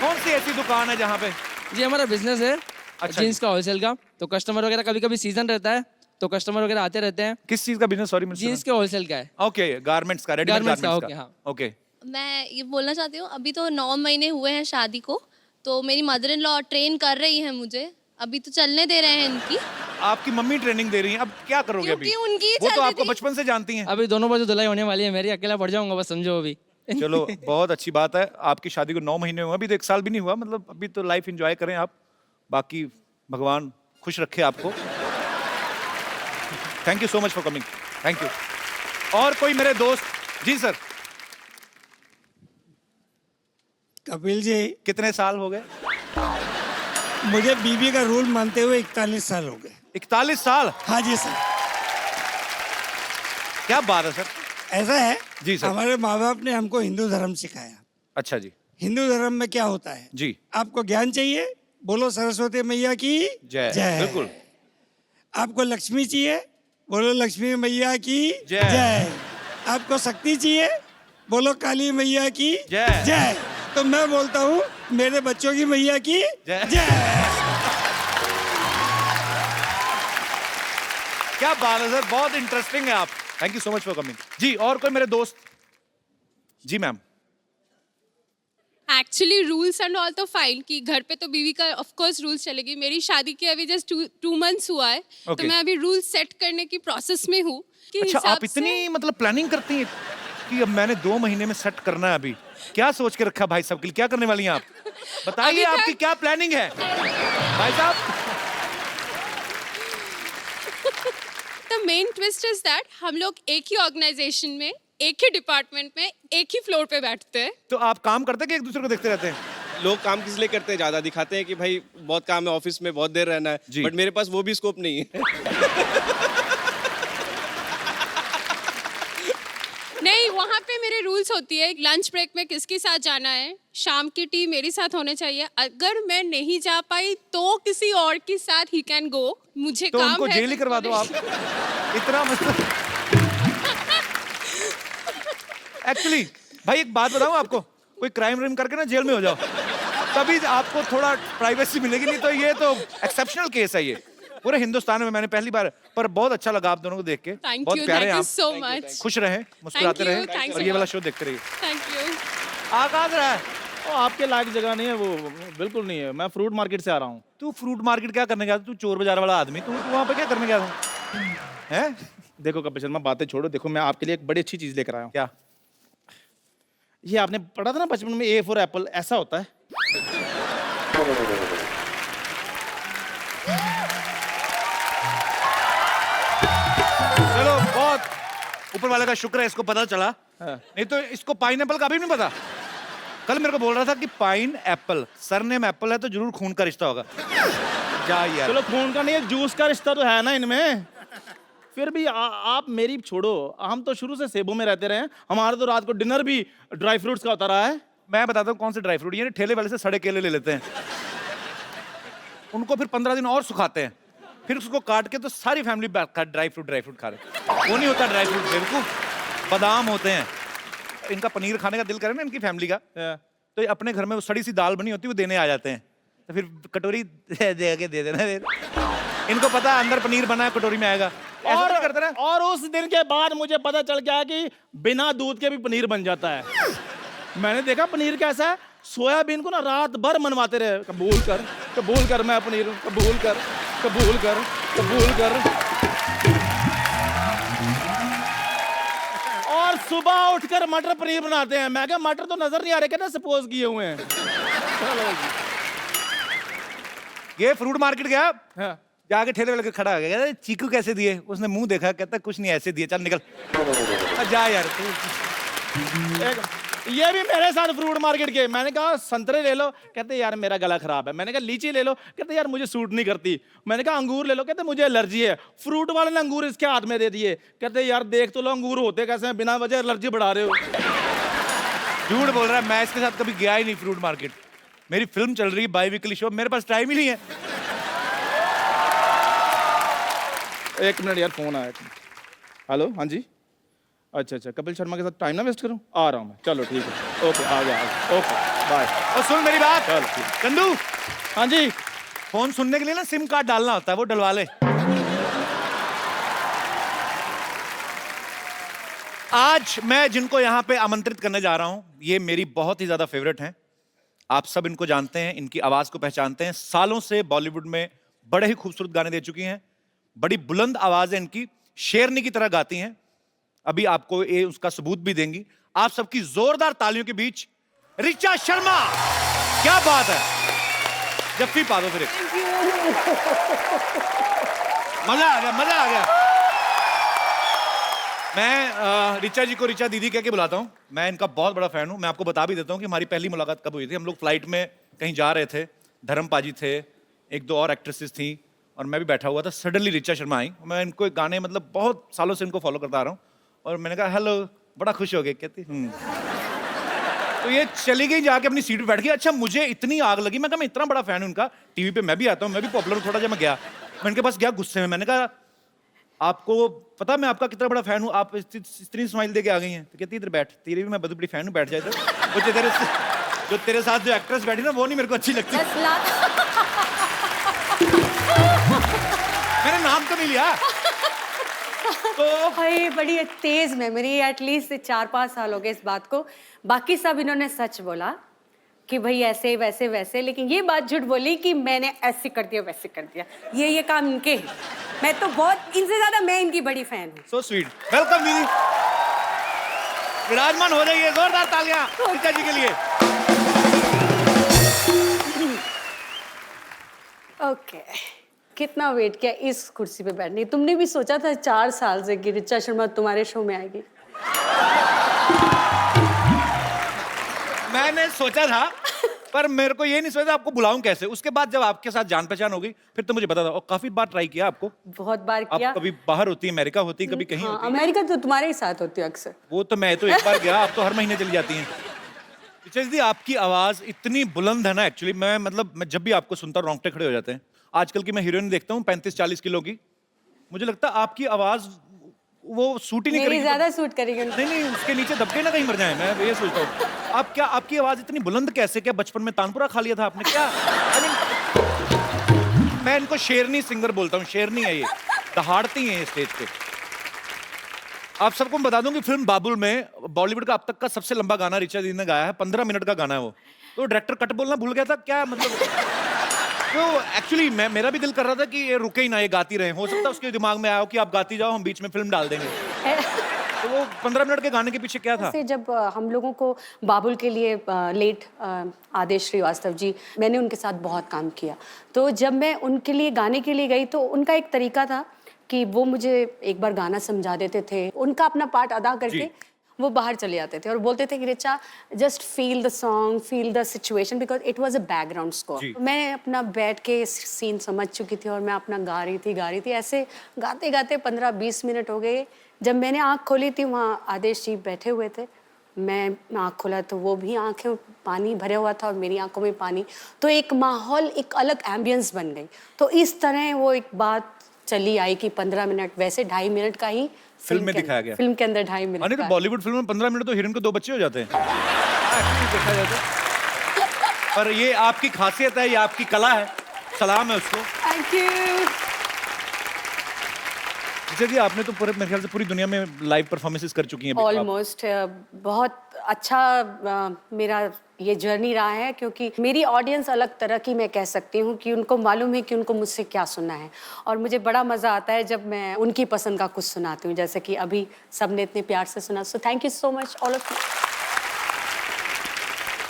Speaker 1: कौन सी ऐसी दुकान है जहाँ पे?
Speaker 12: जी हमारा बिजनेस है
Speaker 1: अच्छा
Speaker 12: जीन्स का होलसेल का, तो कस्टमर वगैरह कभी कभी सीजन रहता है तो कस्टमर वगैरह आते रहते हैं।
Speaker 1: किस चीज का बिजनेस? सॉरी
Speaker 12: जीन्स के होलसेल का है।
Speaker 1: ओके, गारमेंट्स का, रेडीमेड
Speaker 12: गारमेंट्स का,
Speaker 1: गारमेंट्स
Speaker 12: ओके,
Speaker 1: का।
Speaker 12: हाँ।
Speaker 1: ओके।
Speaker 13: मैं ये बोलना चाहती हूँ, अभी तो 9 महीने हुए हैं शादी को, तो मेरी मदर इन लॉ ट्रेन कर रही है मुझे, अभी तो चलने दे रहे हैं इनकी।
Speaker 1: आपकी मम्मी ट्रेनिंग दे रही हैं, अब क्या करोगे? अभी
Speaker 13: क्योंकि उनकी
Speaker 1: वो तो
Speaker 13: चल रही
Speaker 1: आपको
Speaker 13: थी।
Speaker 1: बचपन से जानती हैं।
Speaker 12: अभी दोनों बाजू धुलाई होने वाली है मेरी, अकेला पड़ जाऊंगा बस, समझो अभी।
Speaker 1: चलो बहुत अच्छी बात है, आपकी शादी को 9 महीने हुए, अभी तो 1 साल भी नहीं हुआ, मतलब अभी तो लाइफ एंजॉय करें आप, बाकी भगवान खुश रखे आपको। Thank you so much for coming, thank you. और कोई मेरे दोस्त? जी सर।
Speaker 14: कपिल जी
Speaker 1: कितने साल हो गए?
Speaker 14: मुझे बीबी का रूल मानते हुए 41 साल हो गए।
Speaker 1: 41 साल?
Speaker 14: हाँ जी सर।
Speaker 1: क्या बात है सर।
Speaker 14: ऐसा है
Speaker 1: जी सर।
Speaker 14: हमारे माँ बाप ने हमको हिंदू धर्म सिखाया।
Speaker 1: अच्छा जी।
Speaker 14: हिंदू धर्म में क्या होता है
Speaker 1: जी।
Speaker 14: आपको ज्ञान चाहिए, बोलो सरस्वती मैया की
Speaker 1: जय। बिल्कुल।
Speaker 14: आपको लक्ष्मी चाहिए, बोलो लक्ष्मी मैया की
Speaker 1: जय।
Speaker 14: जय। आपको शक्ति चाहिए, बोलो काली मैया की
Speaker 1: जय।
Speaker 14: जय। तो मैं बोलता हूँ मेरे बच्चों की मैया की
Speaker 1: क्या बात है सर, बहुत इंटरेस्टिंग है आप। Thank you so much for coming. जी, और कोई मेरे दोस्त? जी ma'am.
Speaker 15: Actually rules and all तो फाइन कि घर पे तो बीवी का ऑफ कोर्स रूल्स चलेगी। मेरी शादी के अभी जस्ट 2 मंथ्स हुआ है, तो मैं अभी रूल सेट करने की प्रोसेस में हूँ कि
Speaker 1: अच्छा,
Speaker 15: हिसाब
Speaker 1: आप इतनी मतलब प्लानिंग करती हैं कि अब मैंने 2 महीने में सेट करना है। अभी क्या सोच के रखा भाई साहब के लिए? क्या करने वाली हैं आप? बताइए आपकी क्या प्लानिंग है भाई साहब?
Speaker 15: The main twist is that हम लोग एक ही ऑर्गेनाइजेशन में, एक ही डिपार्टमेंट में, एक ही फ्लोर पे बैठते हैं।
Speaker 1: तो आप काम करते हैं कि एक दूसरे को देखते रहते हैं?
Speaker 3: लोग काम किस लिए करते हैं, ज्यादा दिखाते हैं कि भाई बहुत काम है, ऑफिस में बहुत देर रहना है, बट मेरे पास वो भी स्कोप नहीं है।
Speaker 15: नहीं, वहाँ पे मेरे रूल्स होती है लंच ब्रेक में किसके साथ जाना है, शाम की टी मेरे साथ होने चाहिए। अगर मैं नहीं जा पाई तो किसी और के साथ ही कैन गो। मुझे
Speaker 1: तो
Speaker 15: काम
Speaker 1: उनको
Speaker 15: है
Speaker 1: जेल ही करवा दो आप। इतना मतलब एक्चुअली भाई एक बात बताऊं आपको, कोई क्राइम व्राइम करके ना जेल में हो जाओ, तभी आपको थोड़ा प्राइवेसी मिलेगी, नहीं तो ये तो एक्सेप्शनल केस है ये पूरे हिंदुस्तान में। मैंने पहली बार, पर बहुत अच्छा लगा आप दोनों को देख के। बहुत प्यारे हैं आप।
Speaker 15: So much.
Speaker 1: खुश रहें, मुस्कुराते
Speaker 15: Thank you,
Speaker 1: रहें
Speaker 15: thanks
Speaker 1: और
Speaker 15: a
Speaker 1: ये वाला
Speaker 15: lot.
Speaker 1: शो देखते रहिए।
Speaker 15: Thank you.
Speaker 1: आकाश रहा है
Speaker 16: वो आपके लायक जगह नहीं है, वो बिल्कुल नहीं है। मैं फ्रूट मार्केट से आ रहा हूँ।
Speaker 1: तू फ्रूट मार्केट क्या करने गया था? तू चोर बाजार वाला आदमी, तू वहाँ पे क्या करने गया था? हैं?
Speaker 16: देखो कपिल शर्मा, बातें छोड़ो। देखो मैं आपके लिए एक बड़ी अच्छी चीज लेकर आया हूँ।
Speaker 1: क्या?
Speaker 16: ये आपने पढ़ा था ना बचपन में, A फॉर एप्पल, ऐसा होता है।
Speaker 1: चलो, बहुत ऊपर वाले का शुक्र है इसको पता चला, नहीं तो इसको पाइनएप्पल का भी नहीं पता। कल मेरे को बोल रहा था कि पाइन एप्पल, सरनेम एप्पल है तो जरूर खून का रिश्ता होगा। जा यार।
Speaker 16: चलो खून का नहीं, जूस का रिश्ता तो है ना इनमें। फिर भी आप मेरी छोड़ो, हम तो शुरू से सेबों में रहते रहे हैं। हमारा तो रात को डिनर भी ड्राई फ्रूट्स का होता रहा है।
Speaker 1: मैं बताता हूँ कौन से ड्राई फ्रूट, ये ठेले वाले से सड़े केले ले लेते हैं, उनको फिर 15 दिन और सुखाते हैं, फिर उसको काट के तो सारी फैमिली ड्राई फ्रूट खा रहे। वो नहीं होता ड्राई फ्रूट, बेवकूफ, बादाम होते हैं। इनका पनीर खाने का दिल करे ना इनकी फैमिली का, तो ये अपने घर में वो सड़ी सी दाल बनी होती है वो देने आ जाते हैं, तो फिर कटोरी दे देना। इनको पता है अंदर पनीर बना है, कटोरी में आएगा।
Speaker 16: और उस दिन के बाद मुझे पता चल गया कि बिना दूध के भी पनीर बन जाता है। मैंने देखा पनीर कैसा है, सोयाबीन को ना रात भर मनवाते रहे, कबूल कर मैं पनीर, कबूल कर। और सुबह उठकर मटर पनीर बनाते हैं। मैं क्या मटर तो नजर नहीं आ रहे, कहते सपोज किए हुए हैं।
Speaker 1: ये फ्रूट मार्केट गया, जाके ठेले वाले खड़ा हो गया, कहता चीकू कैसे दिए? उसने मुंह देखा, कहता कुछ नहीं, ऐसे दिए, चल निकल। जा यार तू।
Speaker 16: ये भी मेरे साथ फ्रूट मार्केट के। मैंने कहा संतरे ले लो, कहते यार मेरा गला खराब है। मैंने कहा लीची ले लो, कहते यार मुझे सूट नहीं करती। मैंने कहा अंगूर ले लो, कहते मुझे एलर्जी है। फ्रूट वाले ने अंगूर इसके हाथ में दे दिए, कहते यार देख तो लो अंगूर होते कैसे हैं, बिना वजह एलर्जी बढ़ा रहे हो।
Speaker 1: झूठ बोल रहा है, मैं इसके साथ कभी गया ही नहीं फ्रूट मार्केट। मेरी फिल्म चल रही है बाई वीकली शो, मेरे पास टाइम ही नहीं है।
Speaker 16: एक मिनट यार, फोन आया। हेलो, हाँ जी, अच्छा, कपिल शर्मा के साथ टाइम ना वेस्ट करूं, आ रहा हूं मैं। चलो ठीक है, ओके, आ गया, ओके, बाय।
Speaker 1: और सुन मेरी बात,
Speaker 16: चलो
Speaker 1: चंदू।
Speaker 16: हाँ जी।
Speaker 1: फोन सुनने के लिए ना सिम कार्ड डालना होता है, वो डलवा ले। आज मैं जिनको यहाँ पे आमंत्रित करने जा रहा हूं, ये मेरी बहुत ही ज्यादा फेवरेट हैं। आप सब इनको जानते हैं, इनकी आवाज को पहचानते हैं। सालों से बॉलीवुड में बड़े ही खूबसूरत गाने दे चुकी हैं, बड़ी बुलंद आवाज है इनकी, शेरनी की तरह गाती हैं। अभी आपको ये उसका सबूत भी देंगी। आप सबकी जोरदार तालियों के बीच ऋचा शर्मा। क्या बात है, जफ्फी पा दो फिर एक। मजा आ गया। मैं ऋचा जी को ऋचा दीदी कह के बुलाता हूं। मैं इनका बहुत बड़ा फैन हूं। मैं आपको बता भी देता हूं कि हमारी पहली मुलाकात कब हुई थी। हम लोग फ्लाइट में कहीं जा रहे थे, धर्म पाजी थे, एक दो और एक्ट्रेसेस थी और मैं भी बैठा हुआ था। सडनली ऋचा शर्मा आई। मैं इनको गाने मतलब बहुत सालों से इनको फॉलो करता आ रहा हूँ और मैंने कहा हेलो, बड़ा खुश हो गए। कहती तो ये चली गई, जाके अपनी सीट पे बैठ गई। अच्छा, मुझे इतनी आग लगी, मैं कहा मैं इतना बड़ा फैन हूं उनका, टीवी पे मैं भी आता हूँ, मैं भी पॉपुलर हूँ थोड़ा। जब मैं गया, मैं इनके पास गया गुस्से में, मैंने कहा आपको पता मैं आपका कितना बड़ा फैन हूँ, आप इतनी स्माइल दे के आ गई हैं? तो कहती इधर बैठ, तेरी भी मैं बहुत बड़ी फैन हूँ, बैठ जाए। तो जो तेरे साथ जो एक्ट्रेस बैठी ना वो नहीं मेरे को अच्छी लगती।
Speaker 2: 10 लाख
Speaker 1: मैंने नाम तो नहीं लिया। तो
Speaker 2: भाई बड़ी तेज मेमोरी, एटलीस्ट 4-5 साल हो गए इस बात को। बाकी सब इन्होंने सच बोला कि भाई ऐसे वैसे वैसे, लेकिन ये बात झूठ बोली कि मैंने ऐसे कर दिया वैसे कर दिया। ये काम इनके हैं। मैं तो बहुत, इनसे ज्यादा मैं इनकी बड़ी फैन हूँ।
Speaker 1: So sweet. वेलकम दीदी, विराजमान हो जाइए, जोरदार तालियां ऋचा जी के लिए।
Speaker 2: ओके, कितना वेट किया इस कुर्सी पे बैठने। तुमने भी सोचा था 4 साल से कि ऋचा शर्मा तुम्हारे शो में आएगी?
Speaker 1: मैंने सोचा था, पर मेरे को ये नहीं सोचा आपको बुलाऊं कैसे। उसके बाद जब आपके साथ जान पहचान हो गई फिर तो मुझे पता था। और काफी बार ट्राई किया आपको,
Speaker 2: बहुत बार किया।
Speaker 1: आप कभी बाहर होती है, अमेरिका होती है, कभी कहीं
Speaker 2: हाँ,
Speaker 1: होती है।
Speaker 2: अमेरिका तो तुम्हारे ही साथ होती है अक्सर।
Speaker 1: वो तो मैं तो एक बार गया, आप तो हर महीने चली जाती हैं। ऋचा दीदी, आपकी आवाज इतनी बुलंद है ना, एक्चुअली मैं जब भी आपको सुनता हूँ रोंगटे खड़े हो जाते हैं। आजकल की मैं हीरोइन देखता हूँ 35-40 किलो की, मुझे लगता है आपकी आवाज वो सूट ही नहीं
Speaker 2: मेरी
Speaker 1: करेगी।
Speaker 2: ज्यादा सूट करेगी।
Speaker 1: नहीं, उसके नीचे दबके ना कहीं मर जाए, मैं ये सोचता हूँ। आपकी आवाज इतनी बुलंद कैसे? क्या बचपन में तानपुरा खा लिया था आपने क्या? मैं इनको शेरनी सिंगर बोलता हूँ, शेरनी है ये, दहाड़ती हैं ये स्टेज पे। आप सबको बता दूं कि फिल्म बाबुल में बॉलीवुड का अब तक का सबसे लंबा गाना ऋचा दीदी ने गाया है, 15 मिनट का गाना है वो। तो डायरेक्टर कट बोलना भूल गया था क्या, मतलब तो एक्चुअली मेरा भी दिल कर रहा था कि ये रुके ही ना, ये गाती रहे। हो सकता है उसके दिमाग में आया हो कि आप गाती जाओ, हम बीच में फिल्म डाल देंगे। तो वो 15 मिनट के गाने के पीछे क्या था?
Speaker 2: जब हम लोगों को बाबुल के लिए लेट आदेश श्रीवास्तव जी, मैंने उनके साथ बहुत काम किया। तो जब मैं उनके लिए गाने के लिए गई तो उनका एक तरीका था कि वो मुझे एक बार गाना समझा देते थे, उनका अपना पार्ट अदा करके वो बाहर चले जाते थे और बोलते थे कि Richa just feel the song, feel the situation, because it was a background score. मैं अपना बैठ के सीन समझ चुकी थी और मैं अपना गा रही थी। ऐसे गाते गाते 15-20 मिनट हो गए। जब मैंने आँख खोली थी वहाँ आदेश जी बैठे हुए थे, मैं आँख खोला तो वो भी आँखें पानी भरे हुआ था और मेरी आंखों में पानी। तो एक माहौल, एक अलग एम्बियंस बन गई। तो इस तरह वो एक बात चली आई कि 15 मिनट, वैसे 2.5 मिनट का ही
Speaker 1: फिल्म में दिखाया गया।
Speaker 2: फिल्म के अंदर 2.5 मिनट।
Speaker 1: तो बॉलीवुड फिल्म में 15 मिनट तो हीरोइन को 2 बच्चे हो जाते हैं। देखा जाए तो। पर ये आपकी खासियत है, ये आपकी कला है, सलाम है उसको।
Speaker 2: Thank you.
Speaker 1: जी, आपने तो पूरे मेरे ख्याल से पूरी दुनिया में लाइव परफॉर्मेंसेस कर चुकी हैं।
Speaker 2: ऑलमोस्ट बहुत अच्छा मेरा ये जर्नी रहा है, क्योंकि मेरी ऑडियंस अलग तरह की, मैं कह सकती हूँ कि उनको मालूम है कि उनको मुझसे क्या सुनना है। और मुझे बड़ा मज़ा आता है जब मैं उनकी पसंद का कुछ सुनाती हूँ, जैसे कि अभी सबने इतने प्यार से सुना। So thank you so much all of you.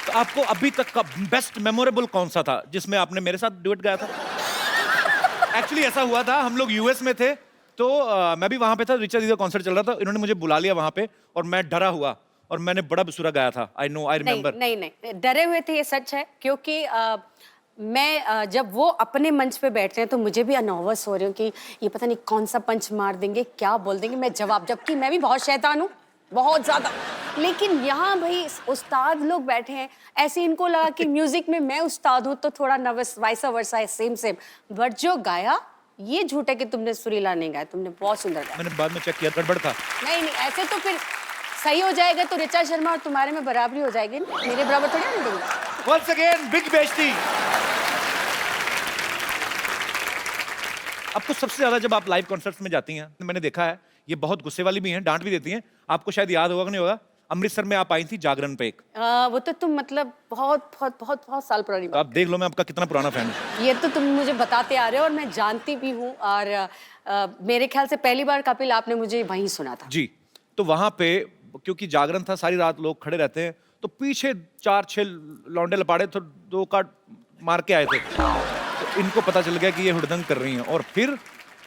Speaker 1: तो आपको अभी तक का बेस्ट मेमोरेबल कौन सा था जिसमें आपने मेरे साथ डुएट गाया था? एक्चुअली ऐसा हुआ था, हम लोग यूएस में थे तो मैं भी वहाँ पे था, ऋचा दीदी का कॉन्सर्ट चल रहा था, इन्होंने मुझे बुला लिया वहाँ पे और मैं डरा हुआ और मैंने बड़ा बेसुरा गाया था। I know, I remember.
Speaker 2: नहीं, डरे हुए थे, ये सच है, क्योंकि मैं जब वो अपने मंच पे बैठते हैं तो मुझे भी नर्वस हो रही हूँ कि ये पता नहीं कौन सा पंच मार देंगे, क्या बोल देंगे, मैं जवाब, जबकि मैं भी बहुत शैतान हूँ, बहुत ज़्यादा। लेकिन यहाँ भाई उस्ताद लोग बैठे हैं, ऐसे इनको लगा कि म्यूजिक में मैं उस्ताद हूँ तो थोड़ा नर्वस, वाइसा वर्सा है, सेम। बट जो गाया, ये झूठ है कि तुमने सुरीला नहीं गाया, तुमने बहुत सुंदर गाया।
Speaker 1: मैंने बाद में चेक किया, गड़बड़ था।
Speaker 2: नहीं, ऐसे तो फिर सही हो जाएगा तो ऋचा शर्मा और तुम्हारे में बराबरी हो जाएगी, मेरे बराबर थोड़ी नहीं दूंगा।
Speaker 1: Once again, big बेइज्जती। आपको सबसे ज्यादा जब आप लाइव कॉन्सर्ट्स में जाती हैं, मैंने देखा है ये बहुत गुस्से वाली भी हैं, डांट भी देती हैं। आपको शायद याद होगा कि नहीं होगा, अमृतसर में आप आई थी जागरण पे एक।
Speaker 2: वो तो तुम मतलब बहुत साल पुरानी
Speaker 1: तो आप देख लो मैं आपका कितना पुराना फैन हूँ।
Speaker 2: ये तो तुम मुझे बताते आ रहे हो और मैं जानती भी हूँ। और मेरे ख्याल से पहली बार कपिल आपने मुझे वहीं सुना था।
Speaker 1: जी, तो वहां पे क्योंकि जागरण था, सारी रात लोग खड़े रहते हैं, तो पीछे 4-6 लौंडे लपाड़े तो 2 कार्ड मार के आए थे। तो इनको पता चल गया कि ये हुड़दंग कर रही हैं और फिर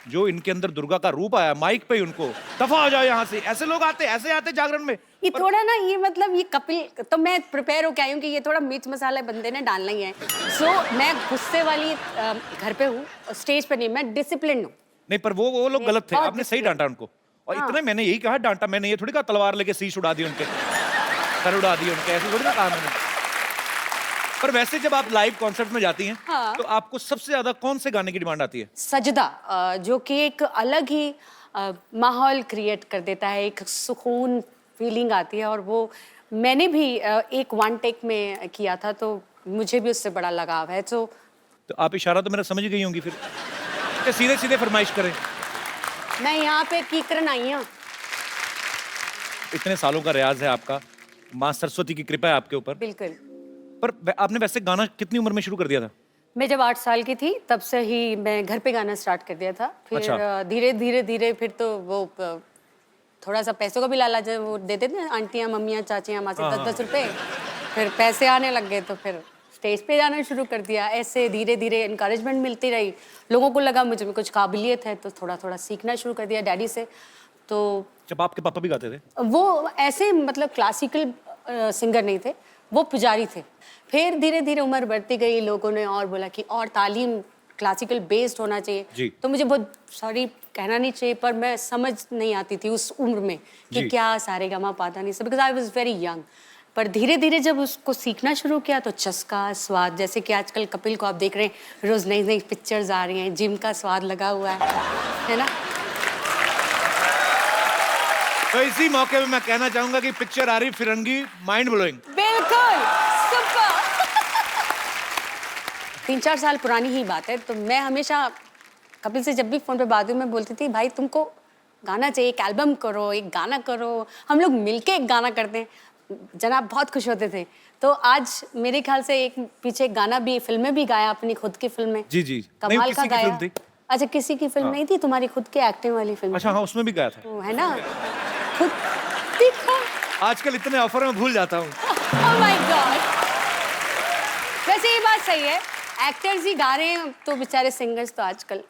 Speaker 1: जो इनके अंदर दुर्गा का रूप आया, माइक पे उनको दफा हो जाओ यहाँ से, ऐसे लोग आते, ऐसे आते जागरण में।
Speaker 2: ये थोड़ा ना, ये मतलब ये कपिल, तो मैं प्रिपेयर होके आई हूँ कि ये थोड़ा मिर्च मसाला बंदे ने डालना ही है। सो मैं गुस्से वाली घर पे हूँ, स्टेज पे नहीं, मैं डिसिप्लिन हूँ।
Speaker 1: नहीं, पर वो लोग गलत थे, आपने सही डांटा उनको। और इतना मैंने यही कहा, डांटा मैंने, ये थोड़ी कहा तलवार लेके शीश उड़ा दी उनके, सर उड़ा दिए उनके, ऐसे थोड़ी ना कहा मैंने। पर वैसे जब आप लाइव कॉन्सर्ट में जाती हैं,
Speaker 2: हाँ।
Speaker 1: तो आपको सबसे ज्यादा कौन से गाने की डिमांड आती है?
Speaker 2: सजदा, जो कि एक अलग ही माहौल क्रिएट कर देता है, एक सुकून फीलिंग आती है और वो मैंने भी एक वन टेक में किया था, तो मुझे भी उससे बड़ा लगाव है। तो
Speaker 1: आप इशारा तो मेरा समझ गई होंगी फिर। तो सीधे सीधे फरमाइश करें।
Speaker 2: मैं यहाँ पे कीकरन आई हूँ।
Speaker 1: इतने सालों का रियाज है आपका, माँ सरस्वती की कृपा है आपके ऊपर।
Speaker 2: बिल्कुल।
Speaker 1: पर आपने वैसे गाना कितनी उम्र में शुरू कर दिया था?
Speaker 2: मैं जब 8 साल की थी तब से ही मैं घर पे गाना स्टार्ट कर दिया था। फिर
Speaker 1: अच्छा।
Speaker 2: धीरे धीरे धीरे फिर तो वो थोड़ा सा पैसों का भी लालच वो देते थे आंटियाँ मम्मियाँ चाचियाँ माँ से
Speaker 1: हाँ,
Speaker 2: 10-10 रुपए। फिर पैसे आने लग गए तो फिर स्टेज पे जाना शुरू कर दिया। ऐसे धीरे धीरे इनकरेजमेंट मिलती रही, लोगों को लगा मुझे में कुछ काबिलियत है, तो थोड़ा थोड़ा सीखना शुरू कर दिया डैडी से। तो
Speaker 1: जब आपके पापा भी गाते थे?
Speaker 2: वो ऐसे मतलब क्लासिकल सिंगर नहीं थे, वो पुजारी थे। फिर धीरे धीरे उम्र बढ़ती गई, लोगों ने और बोला कि और तालीम क्लासिकल बेस्ड होना चाहिए
Speaker 1: जी।
Speaker 2: तो मुझे बहुत सॉरी कहना नहीं चाहिए, पर मैं समझ नहीं आती थी उस उम्र में कि
Speaker 1: जी।
Speaker 2: क्या सारेगामा पाधा नहीं सब, because I was very young. पर धीरे धीरे जब उसको सीखना शुरू किया तो चस्का स्वाद, जैसे कि आजकल कपिल को आप देख रहे हैं, रोज नई नई पिक्चर्स आ रही हैं, जिम का स्वाद लगा हुआ है ना।
Speaker 1: तो इसी मौके पे मैं कहना चाहूंगा कि पिक्चर आ रही फिरंगी, माइंड ब्लोइंग।
Speaker 2: बिल्कुल सुपर। 3-4 साल पुरानी ही बात है। तो मैं हमेशा कपिल से जब भी फोन पे बात हुई मैं बोलती थी भाई तुमको गाना चाहिए, एक एल्बम करो, एक गाना करो, हम लोग मिलके एक गाना करते हैं। जनाब बहुत खुश होते थे। तो आज मेरे ख्याल से एक पीछे एक गाना भी, फिल्में भी गाया, अपनी खुद की फिल्में
Speaker 1: जी जी।
Speaker 2: कमाल का गाया।
Speaker 1: थी।
Speaker 2: अच्छा किसी की फिल्म नहीं थी, तुम्हारी खुद की एक्टिंग वाली फिल्म।
Speaker 1: अच्छा हाँ, उसमें भी गाया था।
Speaker 2: तो है ना खुद देखो।
Speaker 1: आजकल इतने ऑफर में भूल जाता हूँ।
Speaker 2: Oh my God! वैसे ये बात सही है, एक्टर्स ही गा रहे हैं तो बेचारे सिंगर्स तो आजकल।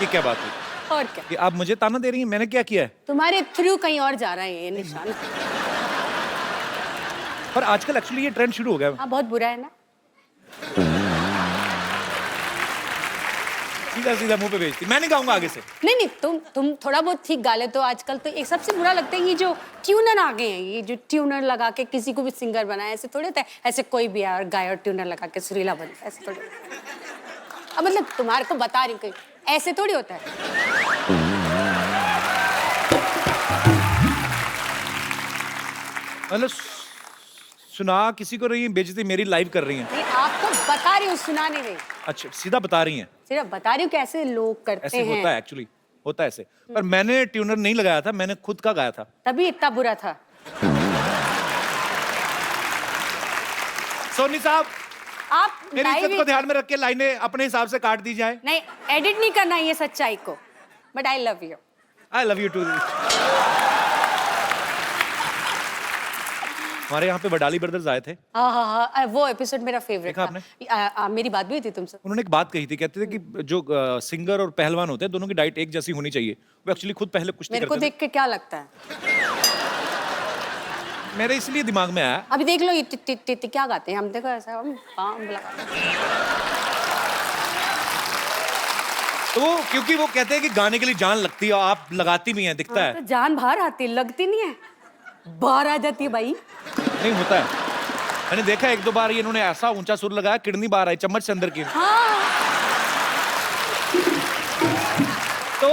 Speaker 1: ये क्या बात है?
Speaker 2: और क्या?
Speaker 1: कि आप मुझे ताना दे रही हैं, मैंने क्या किया है?
Speaker 2: तुम्हारे थ्रू कहीं और जा रहा है ये निशान।
Speaker 1: पर आजकल एक्चुअली ये ट्रेंड शुरू हो गया।
Speaker 2: हाँ बहुत बुरा है ना।
Speaker 1: सीधा सीधा मुंह पे भेजती, मैं नहीं गाऊंगा आगे से।
Speaker 2: नहीं तुम थोड़ा बहुत ठीक गा ले। तो आजकल तो एक सबसे बुरा लगता है ये जो ट्यूनर आ गए हैं, ये जो ट्यूनर लगा के किसी को भी सिंगर बनाए, ऐसे थोड़ी होता है। ऐसे कोई भी यार गाय और ट्यूनर लगा के सुरीला बनता, ऐसे थोड़ी। अब मतलब तुम्हारे को बता रही हूँ, ऐसे थोड़ी होता है।
Speaker 1: मतलब सुना किसी को रही हैं, बेइज्जती मेरी लाइव कर रही हैं।
Speaker 2: नहीं आपको बता रही हूँ, सुना नहीं रही,
Speaker 1: अच्छा सीधा बता रही हैं।
Speaker 2: सिर्फ बता रही हूँ कि ऐसे लोग करते
Speaker 1: ऐसे
Speaker 2: हैं।
Speaker 1: होता है एक्चुअली, होता है ऐसे। पर मैंने ट्यूनर नहीं लगाया था, मैंने खुद का गाया था।
Speaker 2: तभी इतना बुरा था।
Speaker 1: सोनी साहब
Speaker 2: आप
Speaker 1: मेरी
Speaker 2: live
Speaker 1: इज्जत को ध्यान में रख के लाइनें अपने हिसाब से काट दी जाए।
Speaker 2: नहीं एडिट नहीं करना ये सच्चाई को, but I love you.
Speaker 1: I love you too. हमारे यहाँ पे वडाली ब्रदर्स आए थे।
Speaker 2: हाँ वो एपिसोड मेरा फेवरेट
Speaker 1: देखा
Speaker 2: था। मेरी बात भी हुई थी तुमसे।
Speaker 1: उन्होंने एक बात कही थी, कहते थे कि जो सिंगर और पहलवान होते हैं दोनों की डाइट एक जैसी होनी चाहिए। वो एक्चुअली खुद पहले कुश्ती
Speaker 2: मेरे को
Speaker 1: करते थे।
Speaker 2: देख के क्या लगता है?
Speaker 1: मेरे इसलिए दिमाग में आया।
Speaker 2: अभी देख लो ये टिट क्या गाते हैं हम, देखो ऐसा हम पाम लगा।
Speaker 1: तो वो क्योंकि वो कहते हैं कि गाने के लिए जान लगती है और आप लगाती भी हैं, दिखता है।
Speaker 2: तो जान बाहर आती है, लगती नहीं है, बाहर आ जाती है भाई।
Speaker 1: नहीं होता है, मैंने देखा एक दो बार ये इन्होंने ऐसा ऊंचा सुर लगाया, किडनी बाहर आई चम्मच से अंदर की।
Speaker 2: हाँ।
Speaker 1: तो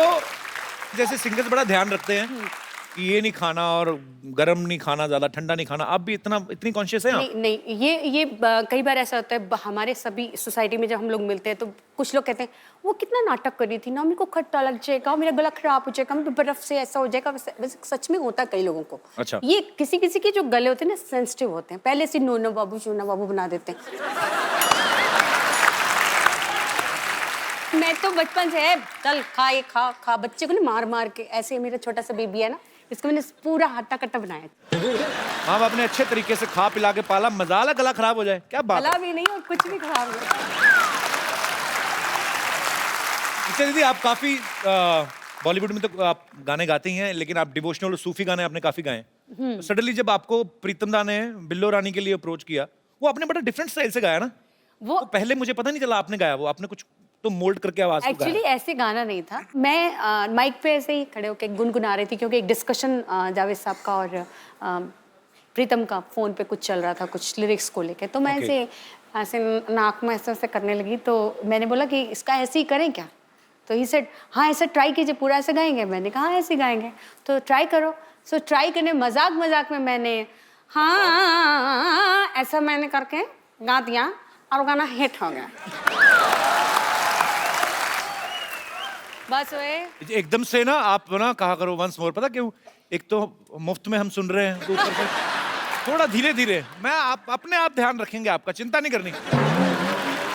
Speaker 1: जैसे सिंगर्स बड़ा ध्यान रखते हैं कि ये नहीं खाना और गर्म नहीं खाना, ज्यादा ठंडा नहीं खाना, आप भी इतनी कॉन्शियस हैं आप?
Speaker 2: नहीं ये कई बार ऐसा होता है हमारे सभी सोसाइटी में जब हम लोग मिलते हैं तो कुछ लोग कहते हैं वो कितना नाटक कर रही थी ना, मेरे को खट्टा लग जाएगा, मेरा गला खराब हो जाएगा, मेरे बर्फ से ऐसा हो जाएगा। वैसे सच में होता है कई लोगों को।
Speaker 1: अच्छा।
Speaker 2: ये किसी किसी के जो गले होते हैं ना सेंसिटिव होते हैं, पहले से नोनो बाबू चूना बाबू बना देते हैं। मैं तो बचपन से चल खा ये खा बच्चे को ना मार मार के, ऐसे मेरा छोटा सा बेबी है ना, इसको मैंने पूरा हट्टा कट्टा बनाया।
Speaker 1: हाँ आपने अच्छे तरीके से खा पिला के पाला, मजाला गला खराब हो जाए क्या बात है?
Speaker 2: गला भी नहीं और कुछ भी खराब नहीं।
Speaker 1: अच्छा दीदी आप काफी बॉलीवुड में तो आप गाने गाते ही हैं, लेकिन आप डिवोशनल और सूफी गाने आपने काफी गाए हैं। सडनली जब आपको प्रीतम दा ने बिल्लो रानी के लिए अप्रोच किया, वो आपने बड़ा डिफरेंट स्टाइल से गाया ना।
Speaker 2: वो
Speaker 1: पहले मुझे पता नहीं चला आपने गाया, वो आपने कुछ तो मोल्ड करके आवाज को
Speaker 2: एक्चुअली
Speaker 1: गाया।
Speaker 2: ऐसे गाना नहीं था। मैं माइक पे ऐसे ही खड़े होकर गुनगुना रही थी, क्योंकि एक डिस्कशन जावेद साहब का और प्रीतम का फोन पे कुछ चल रहा था, कुछ लिरिक्स को लेके। तो मैं ऐसे नाक में ऐसे करने लगी, तो मैंने बोला कि इसका ऐसे ही करें क्या? तो ही सेड हाँ ऐसा ट्राई कीजिए, पूरा ऐसे गाएंगे। मैंने कहा हाँ ऐसे गाएंगे, तो ट्राई करो। सो ट्राई करने मजाक में मैंने हाँ ऐसा मैंने करके गा दिया और वो गाना हिट हो गया। बस वे
Speaker 1: एकदम से ना आप ना कहा करो वंस मोर, पता क्यों? एक तो मुफ्त में हम सुन रहे हैं, तो ऊपर से थोड़ा धीरे धीरे। मैं आप अपने आप ध्यान रखेंगे आपका, चिंता नहीं करनी।